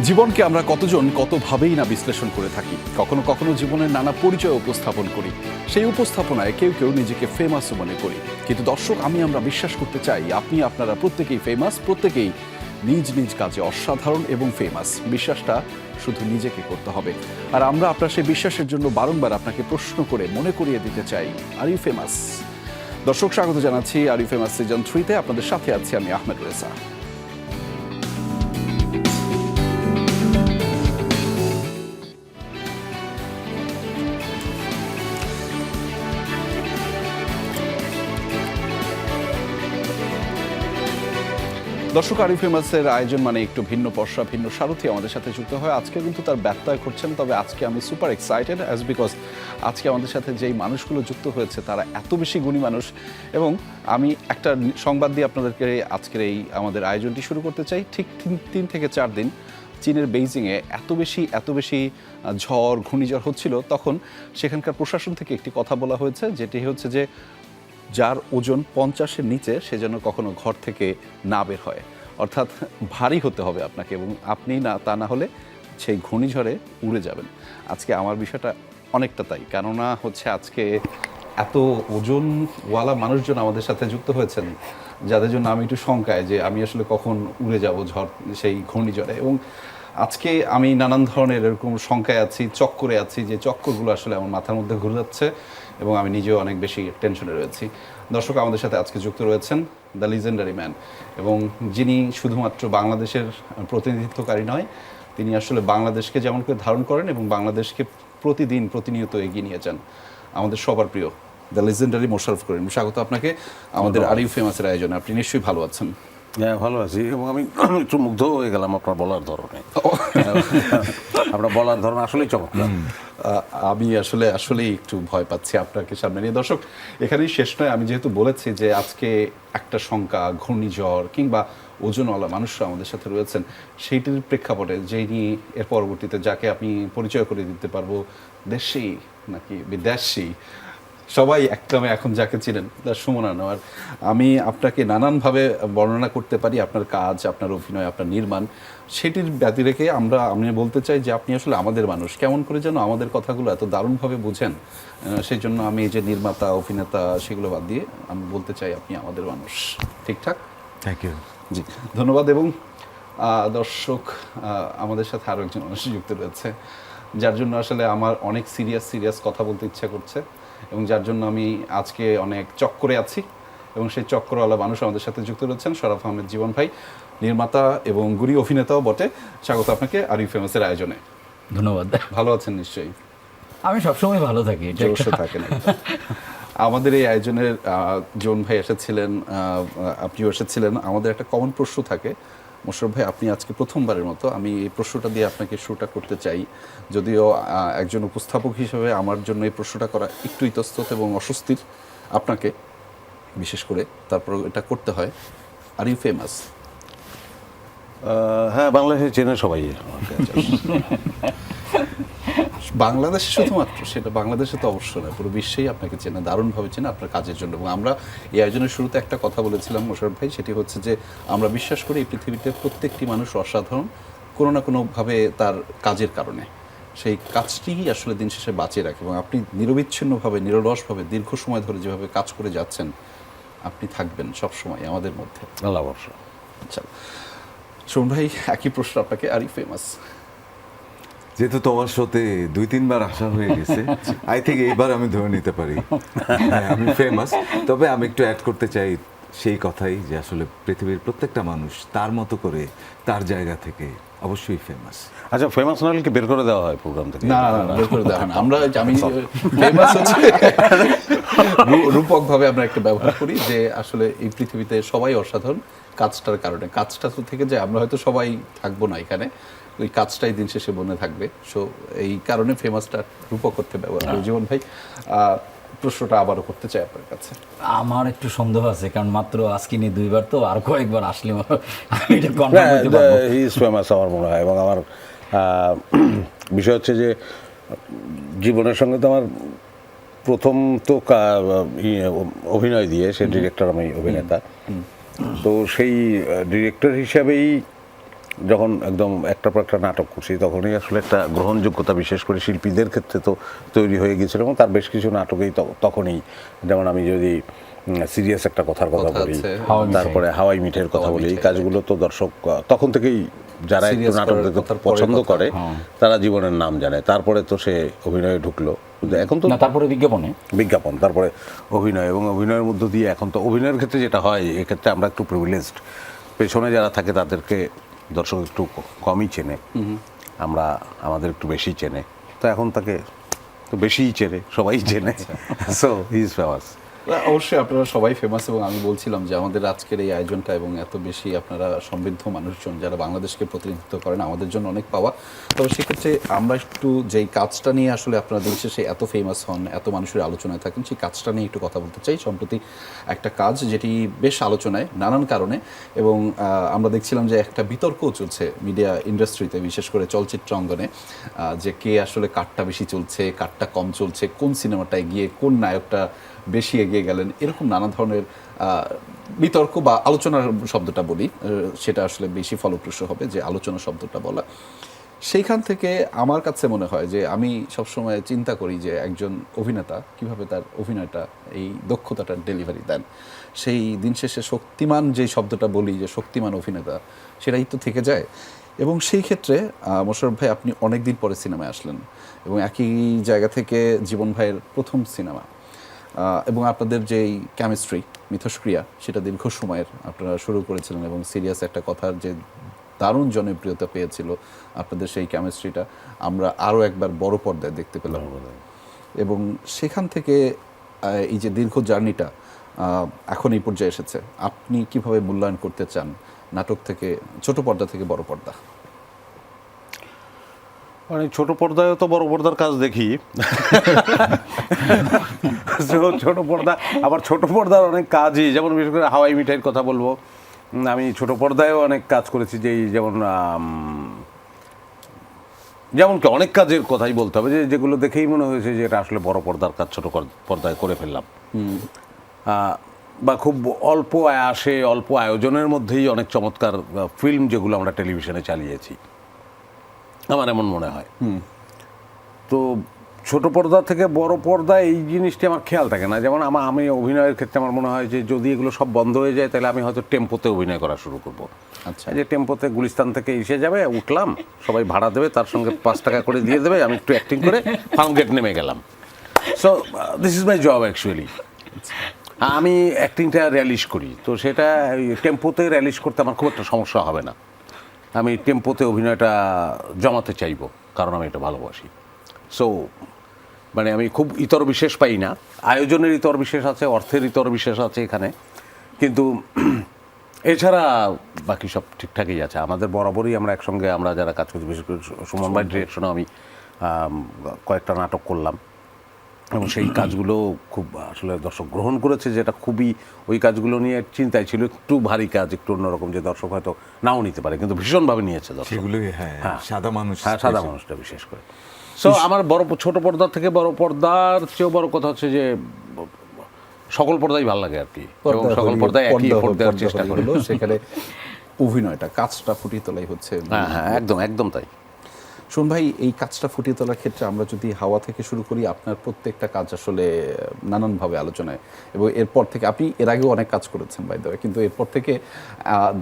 জীবনকে আমরা কতজন কতভাবেই না বিশ্লেষণ করে থাকি, কখনো কখনো জীবনের নানা পরিচয় উপস্থাপন করি। সেই উপস্থাপনায় কেউ কেউ নিজেকে ফেমাস মনে করি, কিন্তু দর্শক আমরা বিশ্বাস করতে চাই আপনারা প্রত্যেকেই ফেমাস, প্রত্যেকেই নিজ নিজ কাজে অসাধারণ এবং ফেমাস। বিশ্বাসটা শুধু নিজেকে করতে হবে। আর আমরা আপনার সেই বিশ্বাসের জন্য বারংবার আপনাকে প্রশ্ন করে মনে করিয়ে দিতে চাই, আর ইউ ফেমাস? দর্শক, স্বাগত জানাচ্ছি আর ইউ ফেমাস সিজন 3-তে। আপনাদের সাথে আছি আমি আহমেদ রেজা। দর্শক, আর ইউ ফেমাসের আয়োজন মানে একটু ভিন্ন পর্ষা, ভিন্ন সারথি আমাদের সাথে যুক্ত হয়। আজকে কিন্তু তার ব্যত্যয় করছেন, তবে আজকে আমি সুপার এক্সাইটেড বিকজ আজকে আমাদের সাথে যেই মানুষগুলো যুক্ত হয়েছে তারা এত বেশি গুণী মানুষ। এবং আমি একটা সংবাদ দিয়ে আপনাদেরকে আজকের এই আমাদের আয়োজনটি শুরু করতে চাই। ঠিক 3 থেকে 4 দিন চীনের বেইজিংয়ে এত বেশি ঝড় ঘূর্ণিঝড় হচ্ছিল, তখন সেখানকার প্রশাসন থেকে একটি কথা বলা হয়েছে, যেটি হচ্ছে যে যার ওজন 50-এর নিচে সে যেন কখনো ঘর থেকে না বের হয়। অর্থাৎ ভারী হতে হবে আপনাকে, এবং আপনি তা না হলে সেই ঘূর্ণিঝড়ে উড়ে যাবেন। আজকে আমার বিষয়টা অনেকটা তাই, কেননা আজকে এত ওজনওয়ালা মানুষজন আমাদের সাথে যুক্ত হয়েছেন, যাদের জন্য আমি একটু শঙ্কায় যে আমি আসলে কখন উড়ে যাব সেই ঘূর্ণিঝড়ে। এবং আজকে আমি নানান ধরনের এরকম শঙ্কায় আছি, চক্করে আছি, যে চক্করগুলো আসলে আমার মাথার মধ্যে ঘুরে যাচ্ছে, এবং আমি নিজেও অনেক বেশি টেনশনে রয়েছি। দর্শক, আমাদের সাথে আজকে যুক্ত রয়েছেন দ্য লিজেন্ডারি ম্যান, এবং যিনি শুধুমাত্র বাংলাদেশের প্রতিনিধিত্বকারী নয়, তিনি আসলে বাংলাদেশকে যেমন করে ধারণ করেন এবং বাংলাদেশকে প্রতিনিয়ত এগিয়ে নিয়ে যান। আমাদের সবার প্রিয় দ্য লিজেন্ডারি মোশাররফ করিম, স্বাগত আপনাকে আমাদের আর ইউ ফেমাসের আয়োজনে। আপনি নিশ্চয়ই ভালো আছেন? হ্যাঁ, ভালো আছি, এবং আমি একটু মুগ্ধ হয়ে গেলাম আপনার বলার ধরনে। আপনার বলার ধরন আসলেই চমৎকার। আমি আসলেই একটু ভয় পাচ্ছি আপনাকে সামনে নিয়ে। দর্শক, এখানেই শেষ নয়। আমি যেহেতু বলেছি যে আজকে একটা শঙ্কা, ঘূর্ণিঝড় কিংবা ওজনওয়ালা মানুষরা আমাদের সাথে রয়েছেন, সেইটির প্রেক্ষাপটে যিনি এর পরবর্তীতে যাকে আমি পরিচয় করে দিতে পারবো দেশি নাকি বিদেশি, সবাই একদমে এখন যাকে চিনেন তার সুমনা নেওয়ার। আমি আপনাকে নানানভাবে বর্ণনা করতে পারি, আপনার কাজ, আপনার অভিনয়, আপনার নির্মাণ, সেটির ব্যতি রেখে আমি বলতে চাই যে আপনি আসলে আমাদের মানুষ। কেমন করে যেন আমাদের কথাগুলো এত দারুণভাবে বুঝেন, সেই জন্য আমি এই যে নির্মাতা, অভিনেতা, সেগুলো বাদ দিয়ে আমি বলতে চাই আপনি আমাদের মানুষ। ঠিকঠাক? Thank you. জি, ধন্যবাদ। এবং দর্শক, আমাদের সাথে আরও একজন মানুষ যুক্ত রয়েছে, যার জন্য আসলে আমার অনেক সিরিয়াস কথা বলতে ইচ্ছা করছে, এবং যার জন্য আমি আজকে অনেক চক্করে আছি। এবং সেই চক্করওয়ালা মানুষ আমাদের সাথে যুক্ত রয়েছেন শরাফ আহমেদ জীবন ভাই, নির্মাতা এবং গুণী অভিনেতাও বটে। স্বাগত আপনাকে আর ইউ ফেমাসের আয়োজনে। ধন্যবাদ। ভালো আছেন নিশ্চয়ই? আমি সবসময় ভালো থাকি, অবশ্য থাকেন। আমাদের এই আয়োজনের জীবন ভাই এসেছিলেন, আপনিও এসেছিলেন। আমাদের একটা কমন প্রশ্ন থাকে, মোশাররফ ভাই, আপনি আজকে প্রথমবারের মতো, আমি এই প্রশ্নটা দিয়ে আপনাকে শুরুটা করতে চাই। যদিও একজন উপস্থাপক হিসেবে আমার জন্য এই প্রশ্নটা করা একটু ইতস্তত এবং অস্বস্তির, আপনাকে বিশেষ করে তারপর এটা করতে হয়। Are you famous? হ্যাঁ, বাংলাদেশে চেনে সবাই। বাংলাদেশে শুধুমাত্র? সেটা বাংলাদেশে তো অবশ্য নয়, পুরো বিশ্বেই আপনাকে চেনে, দারুণভাবে চেনে আপনার কাজের জন্য। এবং আমরা এই আয়োজনের শুরুতে একটা কথা বলেছিলাম মোশাররফ ভাই, সেটি হচ্ছে যে আমরা বিশ্বাস করি এই পৃথিবীতে প্রত্যেকটি মানুষ অসাধারণ কোনো না কোনোভাবে তার কাজের কারণে। সেই কাজটিই আসলে দিন শেষে বাঁচিয়ে রাখে। এবং আপনি নিরবিচ্ছিন্নভাবে, নিরলসভাবে দীর্ঘ সময় ধরে যেভাবে কাজ করে যাচ্ছেন, আপনি থাকবেন সবসময় আমাদের মধ্যে। আল্লাহ ভরসা। আচ্ছা সুমন ভাই, একই প্রশ্ন আপনাকে, আর ইউ ফেমাস? যেহেতু তোমার শোতে 2-3 বার আসা হয়ে গেছে, আই থিঙ্ক এইবার আমি ধরে নিতে পারি আমি ফেমাস। তবে আমি একটু অ্যাড করতে চাই সেই কথাই, যে আসলে পৃথিবীর প্রত্যেকটা মানুষ তার মতো করে তার জায়গা থেকে অবশ্যই ফেমাস। আচ্ছা, ফেমাস না হলে কি বের করে দেওয়া হয় প্রোগ্রাম থেকে? না, বের করে দেওয়া হয় না। আমি ফেমাস হচ্ছে রূপকভাবে আমরা একটা ব্যবহার করি, যে আসলে এই পৃথিবীতে সবাই অসাধারণ কাজটার কারণে। কাজটা তো থেকে যায়, আমরা হয়তো সবাই থাকবো না এখানে, ওই কাজটাই দিন শেষে বনে থাকবে। সো এই কারণে ফেমাসটা রূপক করতে ব্যবহার করি। জীবন ভাই, প্রশ্নটা আবারও করতে চাই আপনার কাছে। আমার একটু সন্দেহ আছে, কারণ মাত্র আজকে নিয়ে 2 বার, তো আর কয়েকবার আসলে আমি এটা কনফার্ম করতে পারবো। হি ইজ ফেমাস আমার মনে হয়। এবং আমার বিষয় হচ্ছে যে জীবনের সঙ্গে তো আমার প্রথম তো অভিনয় দিয়ে, সে ডিরেক্টর, আমি অভিনেতা। তো সেই ডিরেক্টর হিসাবেই যখন একদম একটার পর একটা নাটক করছি তখনই আসলে একটা গ্রহণযোগ্যতা বিশেষ করে শিল্পীদের ক্ষেত্রে তো তৈরি হয়ে গিয়েছিল এবং তার বেশ কিছু নাটকেই তখনই, যেমন আমি যদি সিরিয়াস একটা কথার কথা কথা বলি, আছে। হাওয়াই মিঠাই। তারপরে হাওয়াই মিঠের কথা হাওয়াই বলি, এই মিঠাই, কাজগুলো তো দর্শক তখন থেকেই যারা একটু Serious নাটক করার দেখতে কথার পরে পছন্দ কথা। করে তারা জীবনের নাম জানে। তারপরে তো সে অভিনয়ে ঢুকলো, কিন্তু এখন তো না তারপরে বিজ্ঞাপনে বিজ্ঞাপন, তারপরে অভিনয়, এবং অভিনয়ের মধ্য দিয়ে এখন তো অভিনয়ের ক্ষেত্রে যেটা হয়, এক্ষেত্রে আমরা একটু প্রিভিলেজড, পেছনে যারা থাকে তাদেরকে দর্শক একটু কমই চেনে, আমরা আমাদের একটু বেশি চেনে, তো এখন তাকে তো বেশিই চেনে, সবাই চেনে, সো হি ইজ ফেমাস। অবশ্যই আপনারা সবাই ফেমাস, এবং আমি বলছিলাম যে আমাদের আজকের এই আয়োজনটা এবং এত বেশি আপনারা সমৃদ্ধ মানুষজন যারা বাংলাদেশকে প্রতিনিধিত্ব করেন, আমাদের জন্য অনেক পাওয়া। তবে সেক্ষেত্রে আমরা একটু যেই কাজটা নিয়ে আসলে আপনারা দিন শেষে এত ফেমাস হন, এত মানুষের আলোচনায় থাকেন, সেই কাজটা নিয়ে একটু কথা বলতে চাই। সম্প্রতি একটা কাজ যেটি বেশ আলোচনায় নানান কারণে, এবং আমরা দেখছিলাম যে একটা বিতর্কও চলছে মিডিয়া ইন্ডাস্ট্রিতে, বিশেষ করে চলচ্চিত্র অঙ্গনে, যে কে আসলে কাটটা বেশি চলছে, কাটটা কম চলছে, কোন সিনেমাটায় গিয়ে কোন নায়কটা বেশি এগিয়ে গেলেন, এরকম নানা ধরনের বিতর্ক বা আলোচনার শব্দটা বলি, সেটা আসলে বেশি ফলপ্রসূ হবে যে আলোচনা শব্দটা বলা। সেইখান থেকে আমার কাছে মনে হয় যে আমি সবসময় চিন্তা করি যে একজন অভিনেতা কিভাবে তার অভিনয়টা, এই দক্ষতাটার ডেলিভারি দেন। সেই দিন শেষে শক্তিমান যে শব্দটা বলি, যে শক্তিমান অভিনেতা, সেটাই তো থেকে যায়। এবং সেই ক্ষেত্রে মোশাররফ ভাই, আপনি অনেক দিন পরে সিনেমায় আসলেন, এবং একই জায়গা থেকে জীবন ভাইয়ের প্রথম সিনেমা, এবং আপনাদের যেই কেমিস্ট্রি, মিথস্ক্রিয়া, সেটা দীর্ঘ সময়ের আপনারা শুরু করেছিলেন, এবং সিরিয়াস একটা কথার যে দারুণ জনপ্রিয়তা পেয়েছিল আপনাদের সেই কেমিস্ট্রিটা আমরা আরও একবার বড় পর্দায় দেখতে পেলাম। এবং সেখান থেকে এই যে দীর্ঘ জার্নিটা এখন এই পর্যায়ে এসেছে, আপনি কিভাবে মূল্যায়ন করতে চান নাটক থেকে, ছোট পর্দা থেকে বড় পর্দা? মানে ছোট পর্দায়ও তো বড় পর্দার কাজ দেখি, ছোট পর্দা, আবার ছোট পর্দার অনেক কাজই, যেমন বিশেষ করে হাওয়াই মিঠাইয়ের কথা বলবো, আমি ছোট পর্দায়ও অনেক কাজ করেছি, যেমন কি অনেক কাজের কথাই বলতে হবে যেগুলো দেখেই মনে হয়েছে যে এটা আসলে বড় পর্দার কাজ ছোট পর্দায় করে ফেললাম, বা খুব অল্প আয়াসে অল্প আয়োজনের মধ্যেই অনেক চমৎকার ফিল্ম যেগুলো আমরা টেলিভিশনে চালিয়েছি, আমার এমন মনে হয়। তো ছোট পর্দা থেকে বড় পর্দা এই জিনিসটি আমার খেয়াল থাকে না। যেমন আমি অভিনয়ের ক্ষেত্রে আমার মনে হয় যে যদি এগুলো সব বন্ধ হয়ে যায় তাহলে আমি হয়তো টেম্পোতে অভিনয় করা শুরু করব। আচ্ছা, যে টেম্পোতে গুলিস্তান থেকে এসে যাবে, উঠলাম, সবাই ভাড়া দেবে, তার সঙ্গে 5 টাকা করে দিয়ে দেবে, আমি একটু অ্যাক্টিং করে ফার্মগেট নেমে গেলাম। So this is my job actually. আমি অ্যাক্টিংটা র্যালিশ করি, তো সেটা টেম্পোতে র্যালিশ করতে আমার খুব একটা সমস্যা হবে না। আমি টেম্পোতে অভিনয়টা জমাতে চাইবো, কারণ আমি এটা ভালোবাসি। সো মানে আমি খুব ইতর বিশেষ পাই না, আয়োজনের ইতর বিশেষ আছে, অর্থের ইতর বিশেষ আছে এখানে, কিন্তু এছাড়া বাকি সব ঠিকঠাকই আছে। আমাদের বরাবরই আমরা একসঙ্গে, আমরা যারা কাজ করছি, বিশেষ করে সুমন ভাইয়ের ডিরেকশনে আমি কয়েকটা নাটক করলাম, এবং সেই কাজগুলো খুব আসলে দর্শক গ্রহণ করেছে, যেটা খুবই, ওই কাজগুলো নিয়ে চিন্তায় ছিল, একটু ভারী কাজ, একটু অন্যরকম, যে দর্শক হয়তো নাও নিতে পারে, কিন্তু ভীষণভাবে নিয়েছে দর্শক। সেগুলোই, হ্যাঁ, সাদা মানুষ, হ্যাঁ, সাদা মানুষটা বিশেষ করে। সো আমার ছোট পর্দা থেকে বড় পর্দার চেয়েও বড় কথা হচ্ছে যে সকল পর্দাই ভালো লাগে আর কি, এবং সকল পর্দায় একই এফোর্ট দেওয়ার চেষ্টা করি। সেখানে অভিনয়টা, কাজটা ফুটিয়ে তোলাই হচ্ছে। হ্যাঁ হ্যাঁ, একদম একদম তাই। শোন ভাই, এই কাজটা ফুটিয়ে তোলার ক্ষেত্রে আমরা যদি হাওয়া থেকে শুরু করি, আপনার প্রত্যেকটা কাজ আসলে নানানভাবে আলোচনায়, এবং এরপর থেকে আপনি এর আগেও অনেক কাজ করেছেন বাই দ্য ওয়ে, কিন্তু এরপর থেকে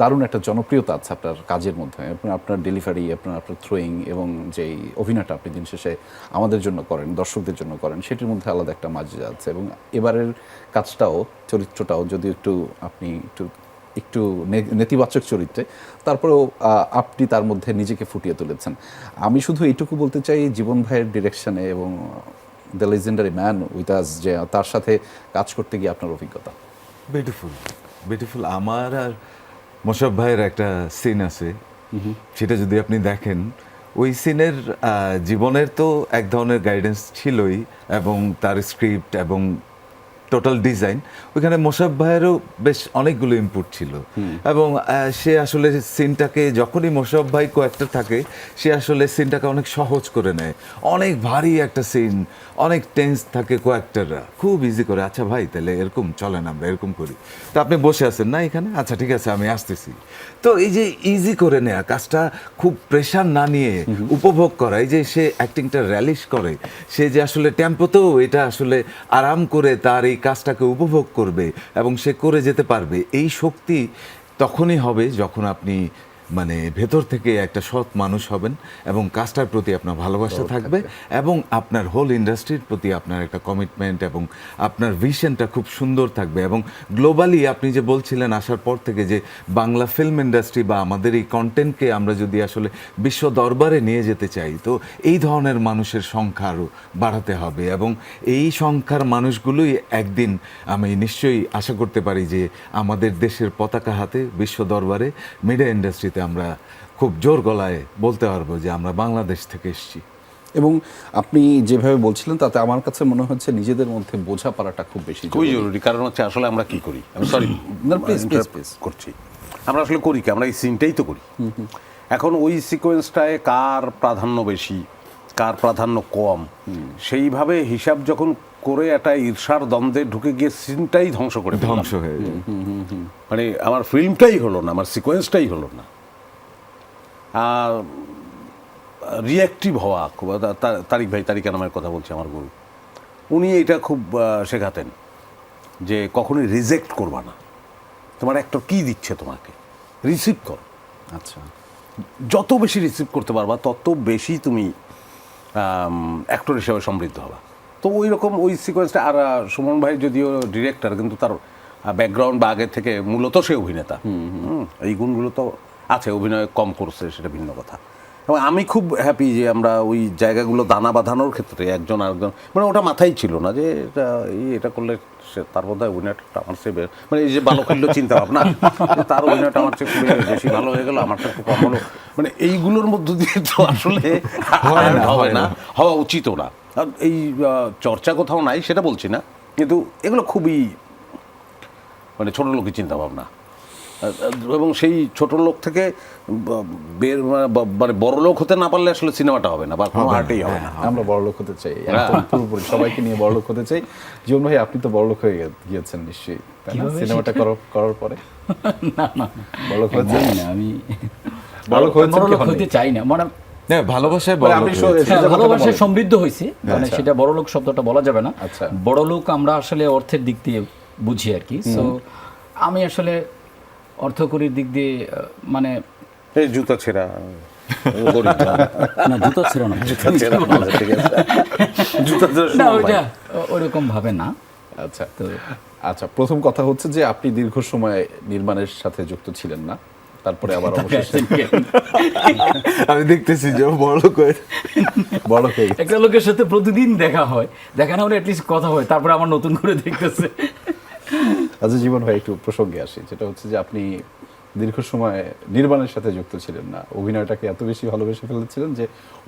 দারুণ একটা জনপ্রিয়তা আছে আপনার কাজের মধ্যে, আপনার ডেলিভারি, আপনার থ্রোয়িং, এবং যেই অভিনয়টা আপনি দিন শেষে আমাদের জন্য করেন, দর্শকদের জন্য করেন, সেটির মধ্যে আলাদা একটা মাজা আছে। এবং এবারের কাজটাও, চরিত্রটাও যদি আপনি একটু নেতিবাচক চরিত্রে, তারপরেও আপনি তার মধ্যে নিজেকে ফুটিয়ে তুলেছেন। আমি শুধু এইটুকু বলতে চাই, জীবন ভাইয়ের ডিরেকশনে এবং the legendary man with us, যে তার সাথে কাজ করতে গিয়ে আপনার অভিজ্ঞতা। বিউটিফুল। আমার আর মোশাররফ ভাইয়ের একটা সিন আছে, সেটা যদি আপনি দেখেন, ওই সিনের জীবনের তো এক ধরনের গাইডেন্স ছিলই, এবং তার স্ক্রিপ্ট এবং টোটাল ডিজাইন, ওইখানে মোশাররফ ভাইয়েরও বেশ অনেকগুলো ইনপুট ছিল এবং সে আসলে সিনটাকে যখনই মোশাররফ ভাই কয়েকটা থাকে সে আসলে সিনটাকে অনেক সহজ করে নেয়। অনেক ভারী একটা সিন, অনেক টেন্স থাকে কোয়াক্টাররা, খুব ইজি করে, আচ্ছা ভাই তাহলে এরকম চলেন আমরা এরকম করি, তো আপনি বসে আছেন না এখানে, আচ্ছা ঠিক আছে আমি আসতেছি। তো এই যে ইজি করে নেয়া কাজটা, খুব প্রেশার না নিয়ে উপভোগ করা, এই যে সে অ্যাক্টিংটা র্যালিশ করে, সে যে আসলে টেম্পোতেও এটা আসলে আরাম করে তার এই কাজটাকে উপভোগ করবে এবং সে করে যেতে পারবে, এই শক্তি তখনই হবে যখন আপনি মানে ভেতর থেকে একটা সৎ মানুষ হবেন এবং কাজটার প্রতি আপনার ভালোবাসা থাকবে এবং আপনার হোল ইন্ডাস্ট্রির প্রতি আপনার একটা কমিটমেন্ট এবং আপনার ভিশনটা খুব সুন্দর থাকবে। এবং গ্লোবালি আপনি যে বলছিলেন আসার পর থেকে যে বাংলা ফিল্ম ইন্ডাস্ট্রি বা আমাদের এই কন্টেন্টকে আমরা যদি আসলে বিশ্ব দরবারে নিয়ে যেতে চাই, তো এই ধরনের মানুষের সংখ্যা আরও বাড়াতে হবে এবং এই সংখ্যার মানুষগুলোই একদিন আমি নিশ্চয়ই আশা করতে পারি যে আমাদের দেশের পতাকা হাতে বিশ্ব দরবারে মিডিয়া ইন্ডাস্ট্রিতে আমরা খুব জোর গলায় বলতে পারবো যে আমরা বাংলাদেশ থেকে এসেছি। এবং আপনি যেভাবে বলছিলেন তাতে আমার কাছে মনে হচ্ছে নিজেদের মধ্যে বোঝাপড়াটা খুব বেশি খুবই জরুরি, কারণ হচ্ছে আসলে আমরা কি করি, আমি সরি না, please. করছি, আমরা আসলে করি কি, আমরা এই সিনটাই তো করি। এখন ওই সিকোয়েন্সটায় কার প্রাধান্য বেশি কার প্রাধান্য কম, সেইভাবে হিসাব যখন করে একটা ঈর্ষার দ্বন্দ্বে ঢুকে গিয়ে সিনটাই ধ্বংস করে ফেললাম। ধ্বংস হয়ে যায়। মানে আমার ফিল্মটাই হলো না, আমার সিকোয়েন্সটাই হলো না। রিঅ্যাক্টিভ হওয়া খুব, তারিক নামের কথা বলছি, আমার গুরু, উনি এটা খুব শেখাতেন যে কখনোই রিজেক্ট করবা না, তোমার অ্যাক্টর কী দিচ্ছে তোমাকে রিসিভ করো। আচ্ছা, যত বেশি রিসিভ করতে পারবা তত বেশি তুমি অ্যাক্টর হিসেবে সমৃদ্ধ হবা। তো ওই রকম ওই সিকোয়েন্সটা, আর সুমন ভাই যদিও ডিরেক্টর কিন্তু তার ব্যাকগ্রাউন্ড বা আগের থেকে মূলত সে অভিনেতা, এই গুণগুলো তো আছে, অভিনয় কম করছে সেটা ভিন্ন কথা। এবং আমি খুব হ্যাপি যে আমরা ওই জায়গাগুলো দানা বাঁধানোর ক্ষেত্রে একজন আরেকজন, মানে ওটা মাথায় ছিল না যে এটা করলে সে তার বোধহয় অভিনয়টা আমার চেয়ে মানে এই যে ভালো খেললো চিন্তা ভাবনা, তার অভিনয়টা আমার চেয়ে খুবই বেশি ভালো হয়ে গেল, আমারটা একটু কম হলো, মানে এইগুলোর মধ্য দিয়ে তো আসলে হবে না, হওয়া উচিতও না। আর এই চর্চা কোথাও নাই সেটা বলছি না, কিন্তু এগুলো খুবই মানে ছোট লোকের চিন্তা ভাবনা। এবং সেই ছোট লোক থেকে মানে বড় লোক হতে না পারলে আসলে সিনেমাটা হবে না বা কোনো আর্টেই হবে না। আমরা বড়লোক হতে চাই, একদম পুরোপুরি সবাইকে নিয়ে বড়লোক হতে চাই। জীবন ভাই, আপনি তো বড়লোক হয়ে গিয়েছেন নিশ্চয়ই, তাই না? সিনেমাটা করার পরে না না বড়লোক হয়েছেন? জানি না, আমি বড়লোক হয়েছেন বড়লোক কি হননি? হতে চাই না, মানে হ্যাঁ, ভালোবাসায় মানে আপনি সোজা কথা ভালোবাসায় বলেন। সমৃদ্ধ হয়েছে, মানে আচ্ছা। সেটা বড়লোক শব্দটা বলা যাবে না। আচ্ছা। বড়লোক আমরা আসলে অর্থের দিক দিয়ে বুঝি আর কি। সো আমি আসলে অর্থকরীর দিক দিয়ে মানে এই জুতা ছেঁড়া না, জুতো ছিল না, না ওইটা ওরকম ভাবে না। আচ্ছা, তো আচ্ছা, প্রথম কথা হচ্ছে যে আপনি দীর্ঘ সময় নির্মাণের সাথে যুক্ত ছিলেন না, তারপরে আবার অবশেষে আমি দেখতেছি যে বড়লোক হয়ে বড়লোক হয়ে গেছেন। একটা লোকের সাথে প্রতিদিন দেখা হয়, দেখা না হলে অ্যাটলিস্ট কথা হয়, তারপরে আমার নতুন করে দেখতেছে। আচ্ছা জীবন ভাই, একটু প্রসঙ্গে আসি, যেটা হচ্ছে যে আপনি দীর্ঘ সময় নির্মাণের সাথে যুক্ত ছিলেন না, অভিনয়টাকে এত বেশি ভালোবেসে ফেলেছিলেন যে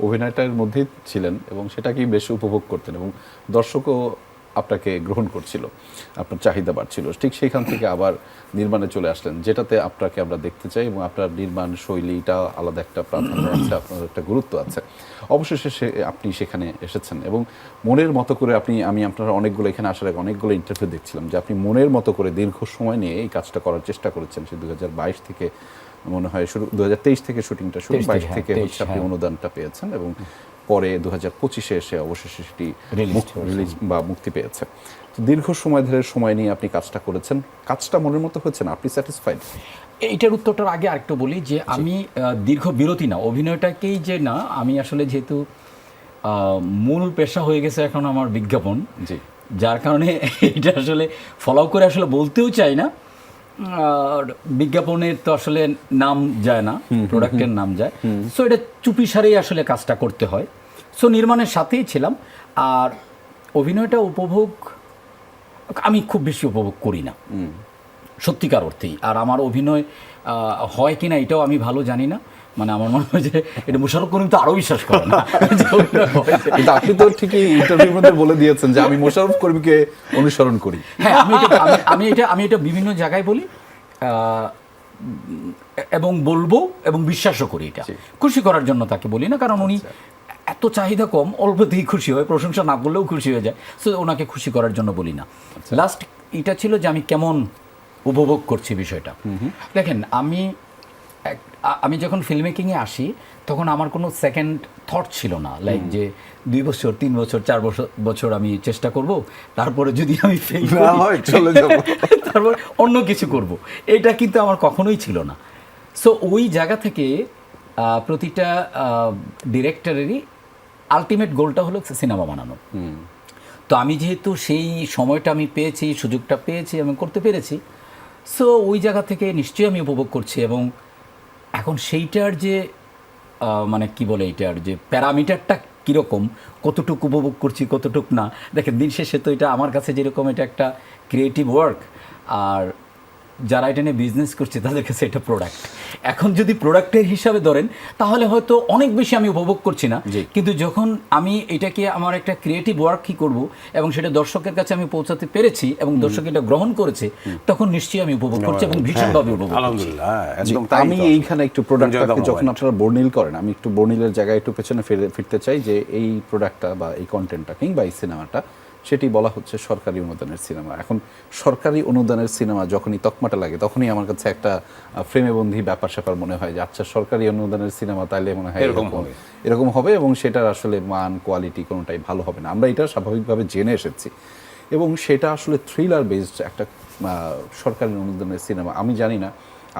অভিনয়টার মধ্যেই ছিলেন এবং সেটাকেই বেশ উপভোগ করতেন এবং দর্শকও আপনাকে গ্রহণ করছিল, আপনার চাহিদা বাড়ছিল। ঠিক সেইখান থেকে আবার নির্মাণে চলে আসলেন, যেটাতে আপনাকে আমরা দেখতে চাই এবং আপনার নির্মাণ শৈলীটা আলাদা একটা প্রাধান্য আছে, আপনার একটা গুরুত্ব আছে। অবশেষে আপনি সেখানে এসেছেন এবং মনের মতো করে আমি আপনার অনেকগুলো, এখানে আসার আগে অনেকগুলো ইন্টারভিউ দেখছিলাম যে আপনি মনের মতো করে দীর্ঘ সময় নিয়ে এই কাজটা করার চেষ্টা করেছেন। সে 2022 থেকে মনে হয় শুরু, 2023 থেকে শুটিংটা শুরু, 22 থেকে হচ্ছে আপনি অনুদানটা পেয়েছেন এবং পরে 2025-এ এসে অবশেষে সেটি রিলিজ বা মুক্তি পেয়েছে। তো দীর্ঘ সময় ধরে সময় নিয়ে আপনি কাজটা করেছেন, কাজটা মনের মতো হচ্ছে না, আপনি স্যাটিসফাইড? এইটার উত্তরটার আগে আরেকটু বলি যে আমি দীর্ঘ বিরতি না, অভিনয়টাকেই যে না, আমি আসলে যেহেতু মূল পেশা হয়ে গেছে এখন আমার বিজ্ঞাপন, জি, যার কারণে এটা আসলে ফলো করে আসলে বলতেও চাই না। বিজ্ঞাপনের তো আসলে নাম যায় না, প্রোডাক্টের নাম যায়, সো এটা চুপি সারেই আসলে কাজটা করতে হয়। সো নির্মাণের সাথেই ছিলাম। আর অভিনয়টা উপভোগ আমি খুব বেশি উপভোগ করি না সত্যিকার অর্থেই। আর আমার অভিনয় হয় কিনা এটাও আমি ভালো জানি না। মানে আমার মনে হয় যে এটা মোশাররফ করিম তো আরো বিশ্বাস করে না যে অভিনয় হয়েছে। কিন্তু আপনি তো ঠিকই ইন্টারভিউর মধ্যে বলে দিয়েছেন যে আমি মোশাররফ করিমকে অনুসরণ করি। হ্যাঁ, আমি এটা বিভিন্ন জায়গায় বলি এবং বলবো এবং বিশ্বাসও করি। এটা খুশি করার জন্য তাকে বলি না, কারণ উনি এত চাহিদা কম, অল্পতেই খুশি হয়, প্রশংসা না করলেও খুশি হয়ে যায়। সো ওনাকে খুশি করার জন্য বলি না। লাস্ট এটা ছিল যে আমি কেমন উপভোগ করছি বিষয়টা। দেখেন, আমি যখন ফিল্ম মেকিংয়ে আসি তখন আমার কোনো সেকেন্ড থট ছিল না, লাইক যে 2 বছর 3 বছর 4 বছর আমি চেষ্টা করব, তারপরে যদি আমি ফেল না হয় চলে যাব, তারপর অন্য কিছু করব, এটা কিন্তু আমার কখনোই ছিল না। সো ওই জায়গা থেকে প্রতিটা ডিরেক্টরেরই আলটিমেট গোলটা হলো সিনেমা বানানো। তো আমি যেহেতু সেই সময়টা আমি পেয়েছি, সুযোগটা পেয়েছি, আমি করতে পেরেছি, সো ওই জায়গা থেকে নিশ্চয়ই আমি উপভোগ করছি। এবং এখন সেইটার যে মানে কি বলে, এইটার যে প্যারামিটারটা কীরকম, কতটুকু উপভোগ করছি কতটুকু না, দেখেন দিন শেষে তো এটা আমার কাছে যেরকম এটা একটা ক্রিয়েটিভ ওয়ার্ক, আর যারা এটা নিয়ে বিজনেস করছে তাদের কাছে এটা প্রোডাক্ট। এখন যদি প্রোডাক্টের হিসাবে ধরেন তাহলে হয়তো অনেক বেশি আমি উপভোগ করছি না, কিন্তু যখন আমি এটাকে আমার একটা ক্রিয়েটিভ ওয়ার্ক কি করব এবং সেটা দর্শকের কাছে আমি পৌঁছাতে পেরেছি এবং দর্শক এটা গ্রহণ করেছে, তখন নিশ্চয়ই আমি উপভোগ করছি এবং ভীষণভাবে উপভোগ করছি। আলহামদুলিল্লাহ, একদম জি, আমি এইখানে একটু প্রোডাক্টটাকে যখন আপনারা বর্ণিল করেন, আমি একটু বর্ণিলের জায়গায় একটু পেছনে ফিরতে চাই যে এই প্রোডাক্টটা বা এই কন্টেন্টটা কিংবা এই সিনেমাটা, সেটি বলা হচ্ছে সরকারি অনুদানের সিনেমা। এখন সরকারি অনুদানের সিনেমা যখনই তকমাটা লাগে তখনই আমার কাছে একটা ফ্রেমেবন্দি ব্যাপার স্যাপার মনে হয় যে আচ্ছা সরকারি অনুদানের সিনেমা তাইলে মনে হয় এরকম হবে এবং সেটার আসলে মান কোয়ালিটি কোনোটাই ভালো হবে না। আমরা এটা স্বাভাবিকভাবে জেনে এসেছি এবং সেটা আসলে থ্রিলার বেসড একটা সরকারি অনুদানের সিনেমা। আমি জানি না,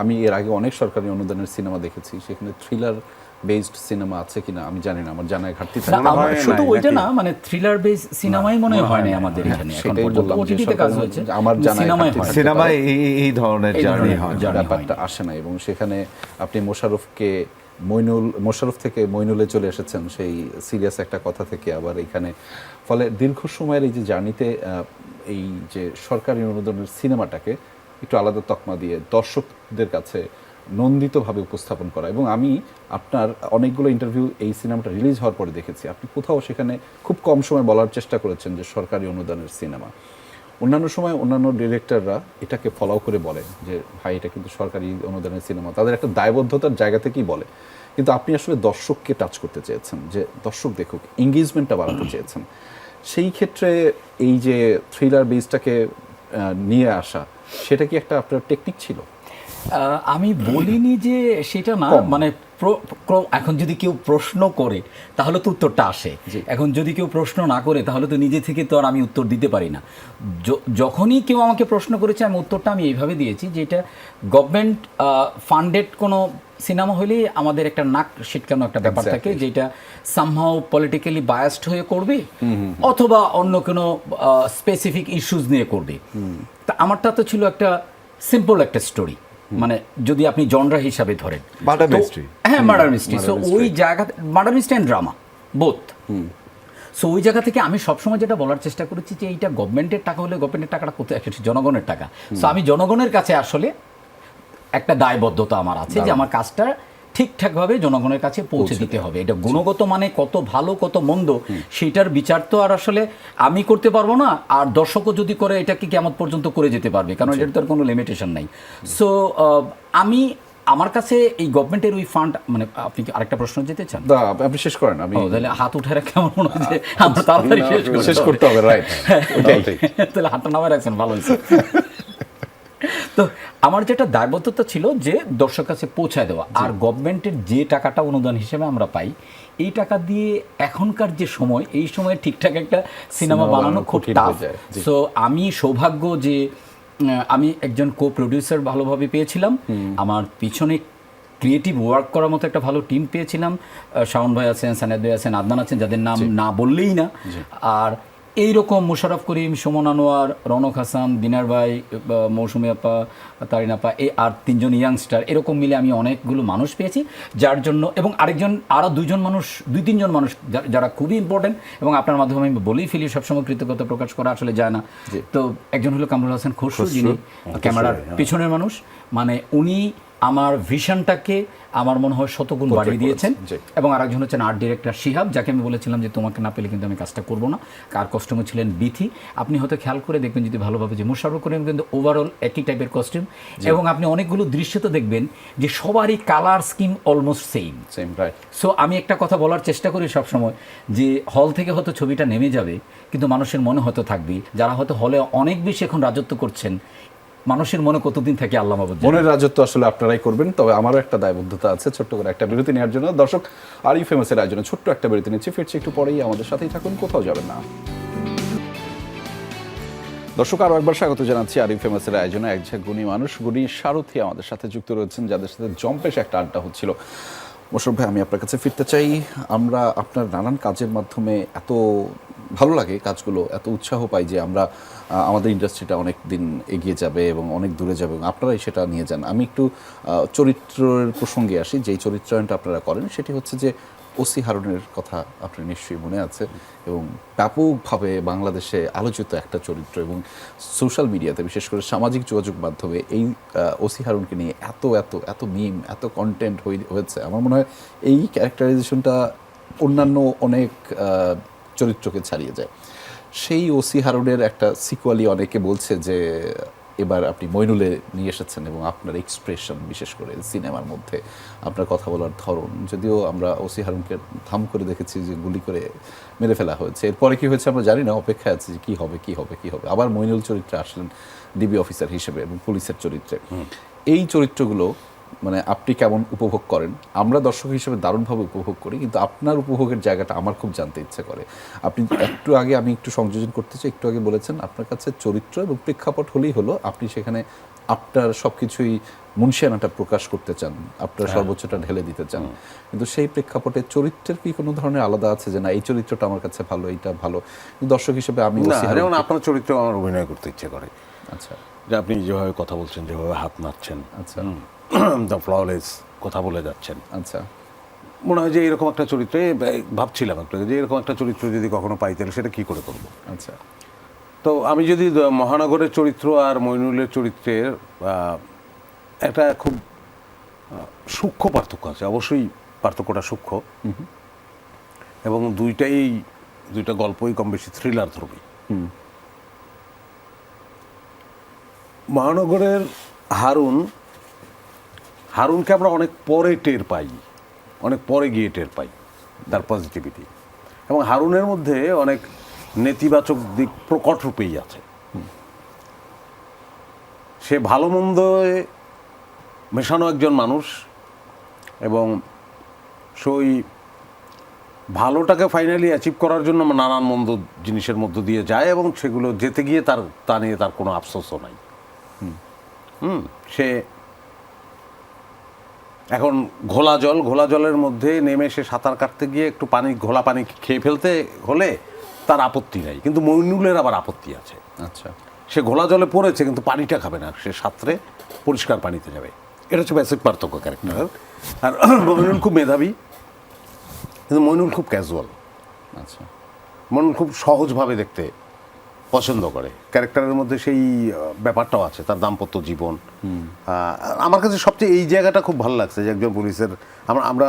আমি এর আগে অনেক সরকারি অনুদানের সিনেমা দেখেছি, সেখানে থ্রিলার বেসড সিনেমা আছে কিনা আমি জানি না, আমার জানায় ঘাটতি থাকে। না, আমার শুধু ওইটা না, মানে থ্রিলার বেস সিনেমাই মনে হয় না আমাদের এখানে এখন সেটাই পর্যন্ত। বললাম যে ওটিটিতে কাজ হয়েছে, আমার জানায় সিনেমায় ঘাটতি হয় থাকে। না। সিনেমায় এই ধরনের জার্নি হয় না। জার্নি ব্যাপারটা আসে না এবং সেখানে আপনি মোশাররফ থেকে মইনুলে চলে এসেছেন সেই সিরিয়াস একটা কথা থেকে আবার এখানে, ফলে দীর্ঘ সময়ের এই যে জার্নিতে এই যে সরকারি অনুদানের সিনেমাটাকে একটু আলাদা তকমা দিয়ে দর্শকদের কাছে নন্দিতভাবে উপস্থাপন করা। এবং আমি আপনার অনেকগুলো ইন্টারভিউ এই সিনেমাটা রিলিজ হওয়ার পরে দেখেছি, আপনি কোথাও সেখানে খুব কম সময় বলার চেষ্টা করেছেন যে সরকারি অনুদানের সিনেমা। অন্যান্য সময় অন্যান্য ডিরেক্টররা এটাকে ফলো করে বলে যে ভাই এটা কিন্তু সরকারি অনুদানের সিনেমা, তাদের একটা দায়বদ্ধতার জায়গা থেকেই বলে। কিন্তু আপনি আসলে দর্শককে টাচ করতে চেয়েছেন, যে দর্শক দেখুক, এঙ্গেজমেন্টটা বাড়াতে চেয়েছেন। সেই ক্ষেত্রে এই যে থ্রিলার বেসটাকে নিয়ে আসা, সেটা কি একটা আপনার টেকনিক ছিল? আমি বলিনি যে সেটা না, মানে এখন যদি কেউ প্রশ্ন করে তাহলে তো উত্তরটা আসে, এখন যদি কেউ প্রশ্ন না করে তাহলে তো নিজে থেকে তো আর আমি উত্তর দিতে পারি না। যখনই কেউ আমাকে প্রশ্ন করেছে আমি উত্তরটা আমি এইভাবে দিয়েছি যে এটা গভর্নমেন্ট ফান্ডেড কোনো সিনেমা হলেই আমাদের একটা নাক সিটকানো একটা ব্যাপার থাকে, যেটা সামহাও পলিটিক্যালি বায়াসড হয়ে করবে অথবা অন্য কোনো স্পেসিফিক ইস্যুস নিয়ে করবে। তা আমারটা তো ছিল একটা সিম্পল একটা স্টোরি, মানে যদি আপনি জনরা হিসাবে ধরেন মার্ডার মিস্ট্রি। হ্যাঁ, মার্ডার মিস্ট্রি। সো ওই জায়গা, murder mystery and drama both. So ওই জায়গা থেকে আমি সবসময় যেটা বলার চেষ্টা করেছি যে এইটা গভর্নমেন্টের টাকা হলে গভর্নমেন্টের টাকাটা কোথায়, জনগণের টাকা। সো আমি জনগণের কাছে আসলে একটা দায়বদ্ধতা আমার আছে যে আমার কাজটা ঠিকঠাকভাবে জনগণের কাছে পৌঁছে দিতে হবে। এটা গুণগত মানে কত ভালো কত মন্দ সেটার বিচার তো আর আসলে আমি করতে পারবো না, আর দর্শকও যদি করে এটাকে কেমন পর্যন্ত করে যেতে পারবে, কারণ এটার তো আর কোনো লিমিটেশন নাই। সো আমি আমার কাছে এই গভর্নমেন্টের ওই ফান্ড, মানে আপনি কি আরেকটা প্রশ্ন যেতে চান? আপনি শেষ করেন, আমি তাহলে হাত উঠে রাখা কেমন মনে হয় যে আমরা তাড়াতাড়ি শেষ করতে হবে, রাইট? তাহলে হাতটা নামায় রাখছেন, ভালো হয়েছে। তো আমার যেটা দায়বদ্ধতা ছিল যে দর্শকের কাছে পৌঁছায় দেওয়া, আর গভর্নমেন্টের যে টাকাটা অনুদান হিসেবে আমরা পাই এই টাকা দিয়ে এখনকার যে সময়, এই সময় ঠিকঠাক একটা সিনেমা বানানো খুব টাফ। সো আমি সৌভাগ্য যে আমি একজন কো প্রডিউসার ভালোভাবে পেয়েছিলাম, আমার পিছনে ক্রিয়েটিভ ওয়ার্ক করার মতো একটা ভালো টিম পেয়েছিলাম। শাওন ভাই আছেন, সানেদ ভাই আছেন, আদনান আছেন, যাদের নাম না বললেই না। আর এইরকম মোশাররফ করিম, সুমন আনোয়ার, রনক হাসান, দিনার ভাই, মৌসুমী আপা, তারিন আপা, আর 3 জন ইয়াংস্টার, এরকম মিলে আমি অনেকগুলো মানুষ পেয়েছি, যার জন্য, এবং আরও 2-3 জন মানুষ যারা খুবই ইম্পর্টেন্ট, এবং আপনার মাধ্যমে আমি বলেই ফেলি সবসময় কৃতজ্ঞতা প্রকাশ করা আসলে যায় না। তো একজন হলো কামরুল হাসান খসরু, যিনি ক্যামেরার পিছনের মানুষ, মানে উনি আমার ভিশনটাকে আমার মনে হয় শতগুণ বাড়িয়ে দিয়েছেন। জি। এবং আরেকজন হচ্ছেন আর্ট ডিরেক্টর শিহাব, যাকে আমি বলেছিলাম যে তোমাকে না পেলে কিন্তু আমি কাজটা করব না। আর কস্টিউমে ছিলেন বিথি। আপনি হয়তো খেয়াল করে দেখবেন যদি ভালোভাবে যে মোশাররফ করিম কিন্তু ওভারঅল একই টাইপের কস্টিউম, এবং আপনি অনেকগুলো দৃশ্য তো দেখবেন যে সবারই colour scheme almost same. Same, right. So আমি একটা কথা বলার চেষ্টা করি সবসময় যে হল থেকে হয়তো ছবিটা নেমে যাবে, কিন্তু মানুষের মনে হয়তো থাকবে। যারা হয়তো হলে অনেক বেশি এখন রাজত্ব করছেন, মানুষের মনে কতদিন থাকে আল্লাহ মাবুদ জানে। মনের রাজত্ব আসলে আপনারাই করবেন। তবে আমারও একটা দায়বদ্ধতা আছে, ছোট্ট করে একটা বিরতি নেওয়ার জন্য। দর্শক, আর ইউ ফেমাসের আয়োজনে ছোট্ট একটা বিরতি নিচ্ছি, ফিরছি একটু পরেই। আমাদের সাথেই থাকুন, কোথাও যাবেন না। দর্শক, আরও একবার স্বাগত জানাচ্ছি আর ইউ ফেমাসের আয়োজনে। একজন গুণী মানুষ, গুণী সারথি আমাদের সাথে যুক্ত রয়েছেন, যাদের সাথে জম্পেশ একটা আড্ডা হচ্ছিল। মোশাররফ ভাই, আমি আপনার কাছে ফিরতে চাই। আমরা আপনার নানান কাজের মাধ্যমে এত ভালো লাগে কাজগুলো, এত উৎসাহ পাই যে আমরা আমাদের ইন্ডাস্ট্রিটা অনেক দিন এগিয়ে যাবে এবং অনেক দূরে যাবে, এবং আপনারাই সেটা নিয়ে যান। আমি একটু চরিত্রের প্রসঙ্গে আসি। যেই চরিত্রায়নটা আপনারা করেন সেটি হচ্ছে যে ওসি হারুনের কথা আপনার নিশ্চয়ই মনে আছে, এবং ব্যাপকভাবে বাংলাদেশে আলোচিত একটা চরিত্র, এবং সোশ্যাল মিডিয়াতে বিশেষ করে সামাজিক যোগাযোগ মাধ্যমে এই ওসি হারুনকে নিয়ে এত এত এত মিম, এত কন্টেন্ট হয়েছে। আমার মনে হয় এই ক্যারেক্টারাইজেশনটা অন্যান্য অনেক চরিত্রকে ছাড়িয়ে যায়। সেই ওসি হারুনের একটা সিকুয়ালি অনেকে বলছে যে এবার আপনি মইনুলে নিয়ে এসেছেন, এবং আপনার এক্সপ্রেশন, বিশেষ করে সিনেমার মধ্যে আপনার কথা বলার ধরন, যদিও আমরা ওসি হারুনকে থাম করে দেখেছি যে গুলি করে মেরে ফেলা হয়েছে, এরপরে কি হয়েছে আমরা জানি না, অপেক্ষায় আছি যে কী হবে কী হবে কী হবে। আবার মইনুল চরিত্রে আসলেন ডিবি অফিসার হিসেবে এবং পুলিশের চরিত্রে। এই চরিত্রগুলো মানে আপনি কেমন উপভোগ করেন? আমরা দর্শক হিসেবে দারুণভাবে উপভোগ করি, কিন্তু আপনার উপভোগের জায়গাটা আমার খুব জানতে ইচ্ছে করে। আপনি একটু আগে, আমি একটু সংযোজন করতে চাই, একটু আগে বলেছেন আপনার কাছে চরিত্র এবং প্রেক্ষাপট হলেই হলো, আপনি সেখানে আপনার সব কিছুই মুনশিয়ানাটা প্রকাশ করতে চান, আপনার সর্বোচ্চটা ঢেলে দিতে চান। কিন্তু সেই প্রেক্ষাপটে চরিত্রের কি কোনো ধরনের আলাদা আছে যে না এই চরিত্রটা আমার কাছে ভালো, এইটা ভালো? কিন্তু দর্শক হিসেবে আমি যেমন আপনার চরিত্র আমার অভিনয় করতে ইচ্ছে করে। আচ্ছা, যে আপনি যেভাবে কথা বলছেন, যেভাবে হাত নাড়ছেন, আচ্ছা, দ্য ফ্ললেস কথা বলে যাচ্ছেন, আচ্ছা, মনে হয় যে এরকম একটা চরিত্রে ভাবছিলাম একটু যে এরকম একটা চরিত্র যদি কখনো পাই তাহলে সেটা কী করে করবো। আচ্ছা। তো আমি যদি মহানগরের চরিত্র আর মইনুলের চরিত্রের একটা খুব সূক্ষ্ম পার্থক্য আছে, অবশ্যই পার্থক্যটা সূক্ষ্ম, এবং দুইটা গল্পই কম বেশি থ্রিলার ধর্মী। মহানগরের হারুনকে আমরা অনেক পরে টের পাই, অনেক পরে গিয়ে টের পাই তার পজিটিভিটি, এবং হারুনের মধ্যে অনেক নেতিবাচক দিক প্রকট রূপেই আছে। সে ভালো মন্দ মেশানো একজন মানুষ, এবং সেই ভালোটাকে ফাইনালি অ্যাচিভ করার জন্য নানান মন্দ জিনিসের মধ্য দিয়ে যায়, এবং সেগুলো যেতে গিয়ে তা নিয়ে তার কোনো আফসোসও নাই। সে এখন ঘোলা জলের মধ্যে নেমে সে সাঁতার কাটতে গিয়ে একটু ঘোলা পানি খেয়ে ফেলতে হলে তার আপত্তি নাই, কিন্তু মইনুলের আবার আপত্তি আছে। আচ্ছা, সে ঘোলা জলে পড়েছে কিন্তু পানিটা খাবে না, সে সাঁতরে পরিষ্কার পানিতে যাবে। এটা হচ্ছে বেসিক পার্থক্য ক্যারেক্টার। আর মইনুল খুব মেধাবী, কিন্তু মইনুল খুব ক্যাজুয়াল। আচ্ছা, মইনুল খুব সহজভাবে দেখতে পছন্দ করে। ক্যারেক্টারের মধ্যে সেই ব্যাপারটাও আছে, তার দাম্পত্য জীবন। আমার কাছে সবচেয়ে এই জায়গাটা খুব ভালো লাগছে যে একজন পুলিশের, আমরা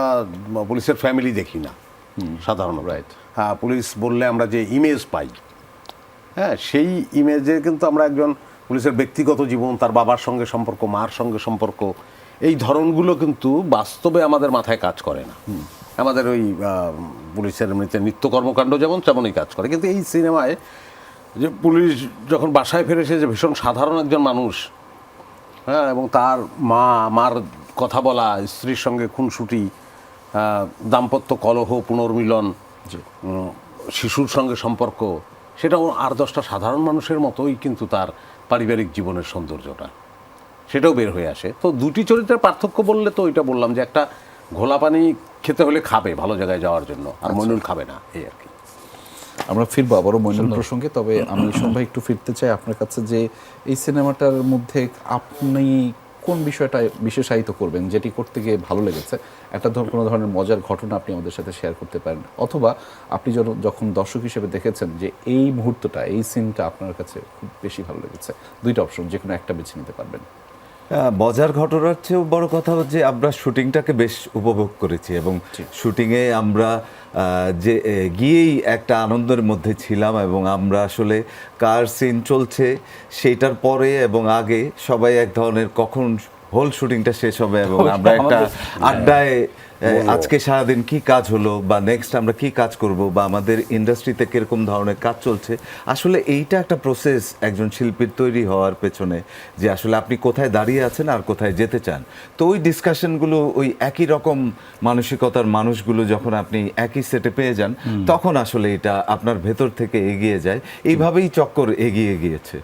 পুলিশের ফ্যামিলি দেখি না সাধারণত, রাইট। হ্যাঁ, পুলিশ বললে আমরা যে ইমেজ পাই, হ্যাঁ, সেই ইমেজে কিন্তু আমরা একজন পুলিশের ব্যক্তিগত জীবন, তার বাবার সঙ্গে সম্পর্ক, মার সঙ্গে সম্পর্ক, এই ধরনগুলো কিন্তু বাস্তবে আমাদের মাথায় কাজ করে না। আমাদের ওই পুলিশের এমনিতে নিত্য কর্মকাণ্ড যেমন তেমনই কাজ করে, কিন্তু এই সিনেমায় যে পুলিশ যখন বাসায় ফিরে এসে যে ভীষণ সাধারণ একজন মানুষ, হ্যাঁ, এবং তার মার কথা বলা, স্ত্রীর সঙ্গে খুনসুটি, দাম্পত্য কলহ, পুনর্মিলন, শিশুর সঙ্গে সম্পর্ক, সেটাও আর 10টা সাধারণ মানুষের মতোই কিন্তু তার পারিবারিক জীবনের সৌন্দর্যটা সেটাও বের হয়ে আসে। তো দুটি চরিত্রের পার্থক্য বললে তো ওইটা বললাম যে একটা ঘোলা পানি খেতে হলে খাবে ভালো জায়গায় যাওয়ার জন্য, আর মইনুল খাবে না, এই আর কি। আমরা ফিরবো আবারও মইনুল প্রসঙ্গে। তবে আমি ভাই একটু ফিরতে চাই আপনার কাছে যে এই সিনেমাটার মধ্যে আপনি কোন বিষয়টা বিশেষায়িত করবেন, যেটি করতে গিয়ে ভালো লেগেছে, একটা কোনো ধরনের মজার ঘটনা আপনি আমাদের সাথে শেয়ার করতে পারেন, অথবা আপনি যখন দর্শক হিসেবে দেখেছেন যে এই মুহূর্তটা, এই সিনটা আপনার কাছে খুব বেশি ভালো লেগেছে। দুইটা অপশন, যে কোনো একটা বেছে নিতে পারবেন। মজার ঘটনার চেয়েও বড় কথা হচ্ছে আমরা শুটিংটাকে বেশ উপভোগ করেছি এবং শুটিংয়ে আমরা যে গিয়েই একটা আনন্দের মধ্যে ছিলাম এবং আমরা আসলে কার সিন চলছে সেইটার পরে এবং আগে সবাই এক ধরনের কখন হোল শুটিংটা শেষ হবে এবং আমরা একটা আড্ডায় আজকে সারাদিন কি কাজ হলো বা নেক্সট আমরা কি কাজ করব বা আমাদের ইন্ডাস্ট্রিতে কিরকম ধরনের কাজ চলছে, আসলে এইটা একটা প্রসেস একজন শিল্পীর তৈরি হওয়ার পেছনে, যে আসলে আপনি কোথায় দাঁড়িয়ে আছেন আর কোথায় যেতে চান। তো ওই ডিসকাশনগুলো ওই একই রকম মানসিকতার মানুষগুলো যখন আপনি একই সেটে পেয়ে যান তখন আসলে এটা আপনার ভেতর থেকে এগিয়ে যায়। এইভাবেই চক্কর এগিয়ে গিয়েছে।